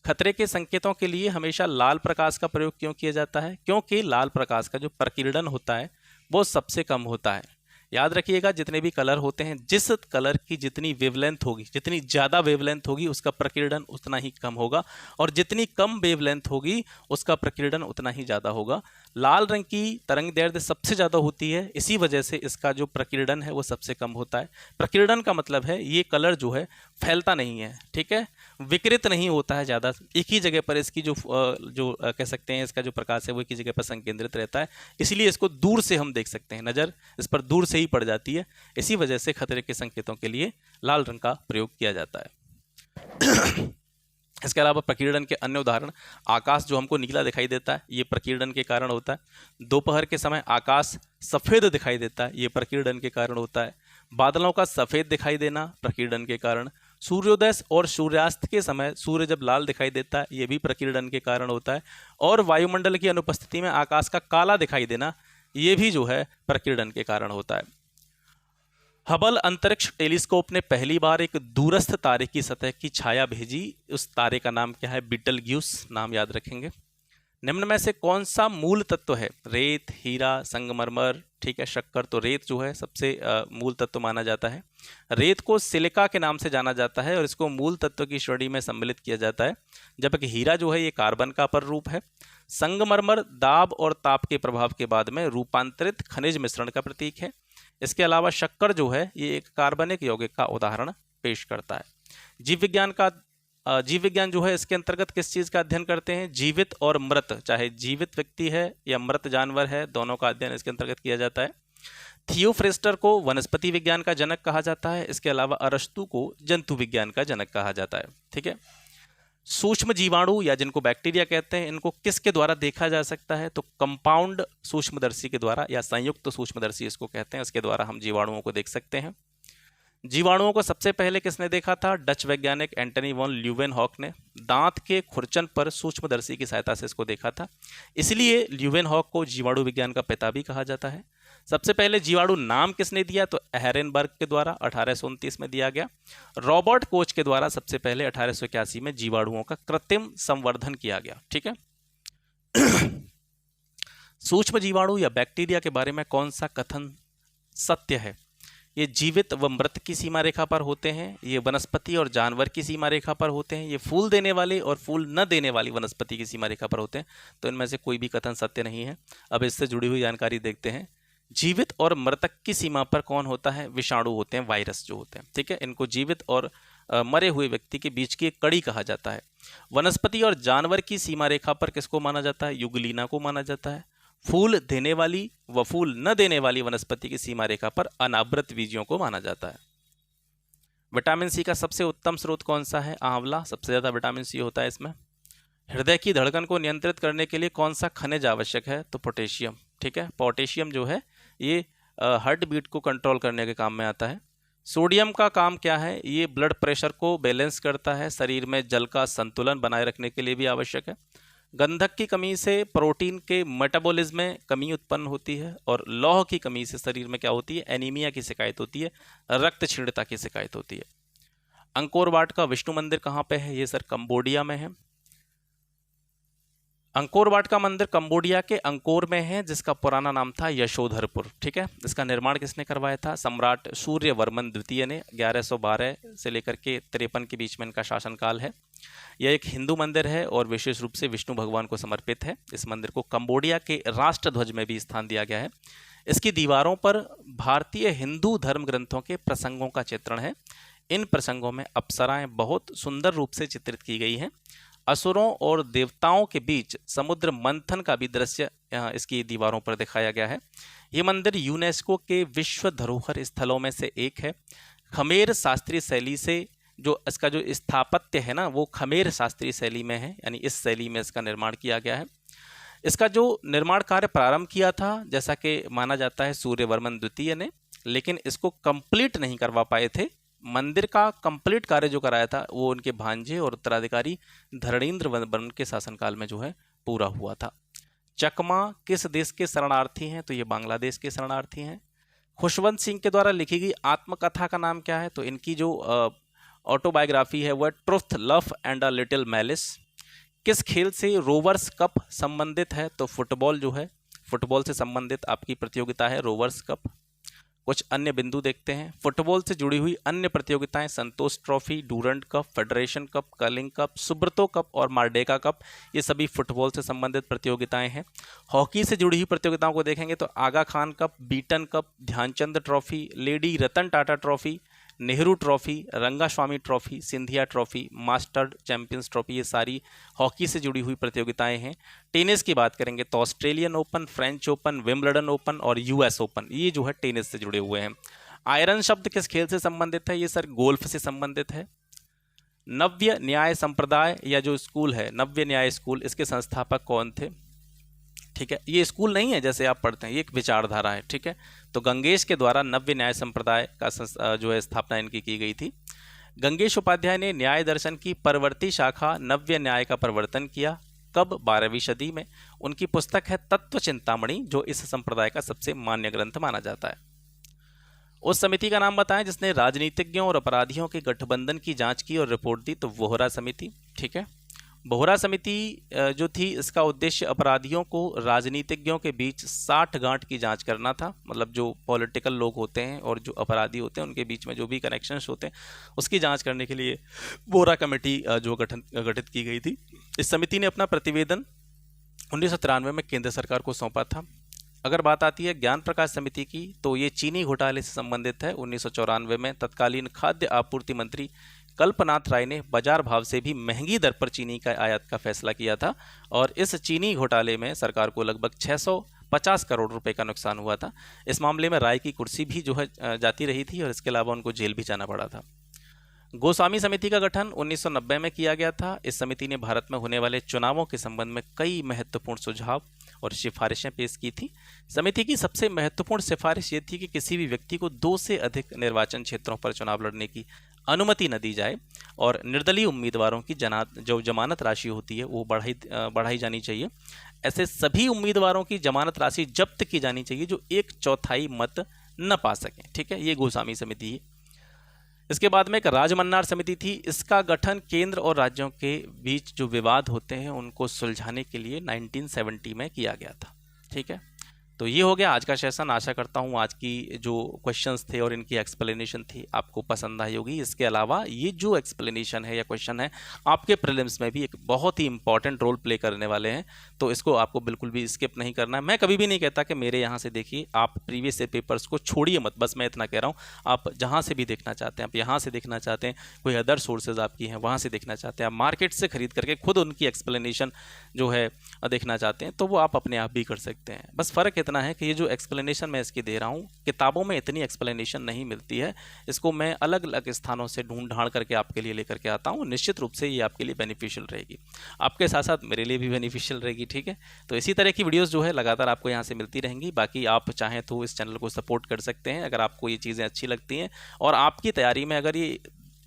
खतरे के संकेतों के लिए हमेशा लाल प्रकाश का प्रयोग क्यों किया जाता है? क्योंकि लाल प्रकाश का जो प्रकीर्णन होता है वो सबसे कम होता है। याद रखिएगा, जितने भी कलर होते हैं, जिस कलर की जितनी वेवलेंथ होगी, जितनी ज़्यादा वेवलेंथ होगी उसका प्रकीर्णन उतना ही कम होगा, और जितनी कम वेवलेंथ होगी उसका प्रकीर्णन उतना ही ज़्यादा होगा। लाल रंग की तरंग दैर्ध्य सबसे ज़्यादा होती है, इसी वजह से इसका जो प्रकीर्णन है वो सबसे कम होता है। प्रकीर्णन का मतलब है ये कलर जो है फैलता नहीं है, ठीक है, विकृत नहीं होता है ज़्यादा, एक ही जगह पर इसकी जो कह सकते हैं इसका जो प्रकाश है वो एक ही जगह पर संकेंद्रित रहता है, इसलिए इसको दूर से हम देख सकते हैं, नज़र इस पर दूर से ही पड़ जाती है। इसी वजह से खतरे के संकेतों के लिए लाल रंग का प्रयोग किया जाता है। इसके अलावा प्रकीर्णन के अन्य उदाहरण, आकाश जो हमको नीला दिखाई देता है ये प्रकीर्णन के कारण होता है। दोपहर के समय आकाश सफ़ेद दिखाई देता है, ये प्रकीर्णन के कारण होता है। बादलों का सफ़ेद दिखाई देना प्रकीर्णन के कारण। सूर्योदय और सूर्यास्त के समय सूर्य जब लाल दिखाई देता है ये भी प्रकीर्णन के कारण होता है। और वायुमंडल की अनुपस्थिति में आकाश का काला दिखाई देना ये भी जो है प्रकीर्णन के कारण होता है। हबल अंतरिक्ष टेलीस्कोप ने पहली बार एक दूरस्थ तारे की सतह की छाया भेजी, उस तारे का नाम क्या है? बीटलग्यूस, नाम याद रखेंगे। निम्न में से कौन सा मूल तत्व है? रेत, हीरा, संगमरमर, ठीक है, शक्कर। तो रेत जो है सबसे मूल तत्व माना जाता है। रेत को सिलिका के नाम से जाना जाता है और इसको मूल तत्व की श्रेणी में सम्मिलित किया जाता है, जबकि हीरा जो है ये कार्बन का अपर रूप है। संगमरमर दाब और ताप के प्रभाव के बाद में रूपांतरित खनिज मिश्रण का प्रतीक है। इसके अलावा शक्कर जो है ये एक कार्बनिक यौगिक का उदाहरण पेश करता है। जीव विज्ञान जो है इसके अंतर्गत किस चीज़ का अध्ययन करते हैं? जीवित और मृत, चाहे जीवित व्यक्ति है या मृत जानवर है, दोनों का अध्ययन इसके अंतर्गत किया जाता है। थियोफ्रेस्टर को वनस्पति विज्ञान का जनक कहा जाता है। इसके अलावा अरस्तु को जंतु विज्ञान का जनक कहा जाता है। ठीक है। सूक्ष्म जीवाणु या जिनको बैक्टीरिया कहते हैं, इनको किसके द्वारा देखा जा सकता है? तो कंपाउंड सूक्ष्मदर्शी के द्वारा, या संयुक्त सूक्ष्मदर्शी इसको कहते हैं, इसके द्वारा हम जीवाणुओं को देख सकते हैं। जीवाणुओं को सबसे पहले किसने देखा था? डच वैज्ञानिक एंटनी वॉन ल्यूवेनहॉक ने दांत के खुरचन पर सूक्ष्मदर्शी की सहायता से इसको देखा था, इसलिए ल्यूवेनहॉक को जीवाणु विज्ञान का पिता भी कहा जाता है। सबसे पहले जीवाणु नाम किसने दिया? तो एहरेनबर्ग के द्वारा 1829 में दिया गया। रॉबर्ट कोच के द्वारा सबसे पहले 1881 में जीवाणुओं का कृत्रिम संवर्धन किया गया। ठीक है। सूक्ष्म जीवाणु या बैक्टीरिया के बारे में कौन सा कथन सत्य है? ये जीवित व मृत की सीमा रेखा पर होते हैं, ये वनस्पति और जानवर की सीमा रेखा पर होते हैं, ये फूल देने वाले और फूल न देने वाली वनस्पति की सीमा रेखा पर होते हैं। तो इनमें से कोई भी कथन सत्य नहीं है। अब इससे जुड़ी हुई जानकारी देखते हैं। जीवित और मृतक की सीमा पर कौन होता है? विषाणु होते हैं, वायरस जो होते हैं, ठीक है। इनको जीवित और मरे हुए व्यक्ति के बीच की एक कड़ी कहा जाता है। वनस्पति और जानवर की सीमा रेखा पर किसको माना जाता है? युगलीना को माना जाता है। फूल देने वाली व फूल न देने वाली वनस्पति की सीमा रेखा पर अनावृत बीजों को माना जाता है। विटामिन सी का सबसे उत्तम स्रोत कौन सा है? आंवला। सबसे ज्यादा विटामिन सी होता है इसमें। हृदय की धड़कन को नियंत्रित करने के लिए कौन सा खनिज आवश्यक है? तो पोटेशियम, ठीक है। पोटेशियम जो है ये हार्ट बीट को कंट्रोल करने के काम में आता है। सोडियम का काम क्या है? ये ब्लड प्रेशर को बैलेंस करता है, शरीर में जल का संतुलन बनाए रखने के लिए भी आवश्यक है। गंधक की कमी से प्रोटीन के मेटाबॉलिज्म में कमी उत्पन्न होती है, और लौह की कमी से शरीर में क्या होती है? एनीमिया की शिकायत होती है, रक्त क्षीणता की शिकायत होती है। अंकोर वाट का विष्णु मंदिर कहाँ पे है? ये सर कंबोडिया में है। अंकोर वाट का मंदिर कंबोडिया के अंकोर में है, जिसका पुराना नाम था यशोधरपुर, ठीक है। इसका निर्माण किसने करवाया था? सम्राट सूर्यवर्मन द्वितीय ने। 1112 से लेकर के 53 के बीच में इनका शासनकाल है। यह एक हिंदू मंदिर है और विशेष रूप से विष्णु भगवान को समर्पित है। इस मंदिर को कंबोडिया के राष्ट्र ध्वज में भी स्थान दिया गया है। इसकी दीवारों पर भारतीय हिंदू धर्म ग्रंथों के प्रसंगों का चित्रण है। इन प्रसंगों में अप्सराएं बहुत सुंदर रूप से चित्रित की गई हैं। असुरों और देवताओं के बीच समुद्र मंथन का भी दृश्य इसकी दीवारों पर दिखाया गया है। ये मंदिर यूनेस्को के विश्व धरोहर स्थलों में से एक है। खमेर शास्त्रीय शैली से जो इसका जो स्थापत्य है ना, वो खमेर शास्त्रीय शैली में है, यानी इस शैली में इसका निर्माण किया गया है। इसका जो निर्माण कार्य प्रारंभ किया था, जैसा कि माना जाता है, सूर्यवर्मन द्वितीय ने, लेकिन इसको कंप्लीट नहीं करवा पाए थे। मंदिर का कंप्लीट कार्य जो कराया था वो उनके भांजे और उत्तराधिकारी धरणीन्द्र वर्मन के शासनकाल में जो है पूरा हुआ था। चकमा किस देश के शरणार्थी हैं? तो ये बांग्लादेश के शरणार्थी हैं। खुशवंत सिंह के द्वारा लिखी गई आत्मकथा का नाम क्या है? तो इनकी जो ऑटोबायोग्राफी है वह truth, love and a little malice. किस खेल से रोवर्स कप संबंधित है? तो फुटबॉल जो है, फुटबॉल से संबंधित आपकी प्रतियोगिता है रोवर्स कप। कुछ अन्य बिंदु देखते हैं। फुटबॉल से जुड़ी हुई अन्य प्रतियोगिताएं Santosh trophy, Durand cup, Federation cup, curling cup, Subroto cup और मार्डेका कप, ये सभी फुटबॉल से संबंधित प्रतियोगिताएं हैं। हॉकी से जुड़ी हुई प्रतियोगिताओं को देखेंगे तो Aga Khan cup, Beighton cup, Dhyanchand trophy, lady Ratan Tata trophy, Nehru trophy, Rangaswamy trophy, Scindia trophy, master champions trophy, ये सारी हॉकी से जुड़ी हुई प्रतियोगिताएं हैं। टेनिस की बात करेंगे तो Australian open, French open, Wimbledon open और यूएस ओपन, ये जो है टेनिस से जुड़े हुए हैं। आयरन शब्द किस खेल से संबंधित है? ये सर गोल्फ से संबंधित है। नव्य न्याय संप्रदाय या जो स्कूल है, नव्य न्याय स्कूल, इसके संस्थापक कौन थे? ठीक है, ये स्कूल नहीं है जैसे आप पढ़ते हैं, ये एक विचारधारा है, ठीक है। तो गंगेश के द्वारा नव्य न्याय संप्रदाय का जो है स्थापना इनकी की गई थी। गंगेश उपाध्याय ने न्याय दर्शन की परवर्ती शाखा नव्य न्याय का प्रवर्तन किया। कब? 12वीं सदी में। उनकी पुस्तक है तत्व चिंतामणि, जो इस संप्रदाय का सबसे मान्य ग्रंथ माना जाता है। उस समिति का नाम बताएं जिसने राजनीतिज्ञों और अपराधियों के गठबंधन की जांच की और रिपोर्ट दी। तो वोहरा समिति, ठीक है। बोहरा समिति जो थी, इसका उद्देश्य अपराधियों को राजनीतिज्ञों के बीच साठ गांठ की जांच करना था। मतलब जो पॉलिटिकल लोग होते हैं और जो अपराधी होते हैं उनके बीच में जो भी कनेक्शंस होते हैं उसकी जांच करने के लिए बोहरा कमेटी जो गठित की गई थी। इस समिति ने अपना प्रतिवेदन 1993 में केंद्र सरकार को सौंपा था। अगर बात आती है ज्ञान प्रकाश समिति की, तो ये चीनी घोटाले से संबंधित है। 1994 में तत्कालीन खाद्य आपूर्ति मंत्री कल्पनाथ राय ने बाजार भाव से भी महंगी दर पर चीनी का आयात का फैसला किया था, और इस चीनी घोटाले में सरकार को लगभग 650 करोड़ रुपए का नुकसान हुआ था। इस मामले में राय की कुर्सी भी जो है जाती रही थी, और इसके अलावा उनको जेल भी जाना पड़ा था। गोस्वामी समिति का गठन 1990 में किया गया था। इस समिति ने भारत में होने वाले चुनावों के संबंध में कई महत्वपूर्ण सुझाव और सिफारिशें पेश की थी। समिति की सबसे महत्वपूर्ण सिफारिश ये थी कि किसी भी व्यक्ति को 2 से अधिक निर्वाचन क्षेत्रों पर चुनाव लड़ने की अनुमति न दी जाए, और निर्दलीय उम्मीदवारों की जो जमानत राशि होती है वो बढ़ाई जानी चाहिए। ऐसे सभी उम्मीदवारों की जमानत राशि जब्त की जानी चाहिए जो 1/4 मत न पा सकें। ठीक है, ये गोस्वामी समिति है। इसके बाद में एक राजमन्नार समिति थी। इसका गठन केंद्र और राज्यों के बीच जो विवाद होते हैं उनको सुलझाने के लिए 1970 में किया गया था। ठीक है, तो ये हो गया आज का सेशन। आशा करता हूँ आज की जो क्वेश्चंस थे और इनकी एक्सप्लेनेशन थी आपको पसंद आई होगी। इसके अलावा ये जो एक्सप्लेनेशन है या क्वेश्चन है आपके प्रीलिम्स में भी एक बहुत ही इंपॉर्टेंट रोल प्ले करने वाले हैं, तो इसको आपको बिल्कुल भी स्किप नहीं करना है। मैं कभी भी नहीं कहता कि मेरे यहाँ से देखिए, आप प्रीवियस पेपर्स को छोड़िए मत, बस मैं इतना कह रहा हूँ। आप जहाँ से भी देखना चाहते हैं, आप यहाँ से देखना चाहते हैं, कोई अदर सोर्सेज आपकी हैं वहाँ से देखना चाहते हैं, आप मार्केट से खरीद करके खुद उनकी एक्सप्लेनेशन जो है देखना चाहते हैं, तो वो आप अपने आप भी कर सकते हैं। बस फ़र्क इतना है कि ये जो एक्सप्लेनेशन मैं इसकी दे रहा हूँ, किताबों में इतनी एक्सप्लेनेशन नहीं मिलती है। इसको मैं अलग अलग स्थानों से ढूंढ ढांड करके आपके लिए लेकर के आता हूँ। निश्चित रूप से ये आपके लिए बेनिफिशियल रहेगी, आपके साथ साथ मेरे लिए भी बेनिफिशियल रहेगी। ठीक है, तो इसी तरह की वीडियोस जो है लगातार आपको यहाँ से मिलती रहेंगी। बाकी आप चाहें तो इस चैनल को सपोर्ट कर सकते हैं अगर आपको ये चीज़ें अच्छी लगती हैं, और आपकी तैयारी में अगर ये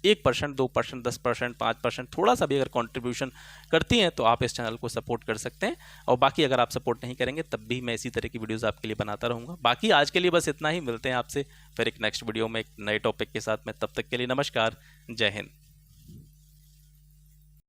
1%, 2%, 10%, 5% थोड़ा सा भी अगर कंट्रीब्यूशन करती हैं तो आप इस चैनल को सपोर्ट कर सकते हैं। और बाकी अगर आप सपोर्ट नहीं करेंगे तब भी मैं इसी तरह की वीडियोस आपके लिए बनाता रहूँगा। बाकी आज के लिए बस इतना ही, मिलते हैं आपसे फिर एक नेक्स्ट वीडियो में एक नए टॉपिक के साथ में। तब तक के लिए नमस्कार, जय हिंद।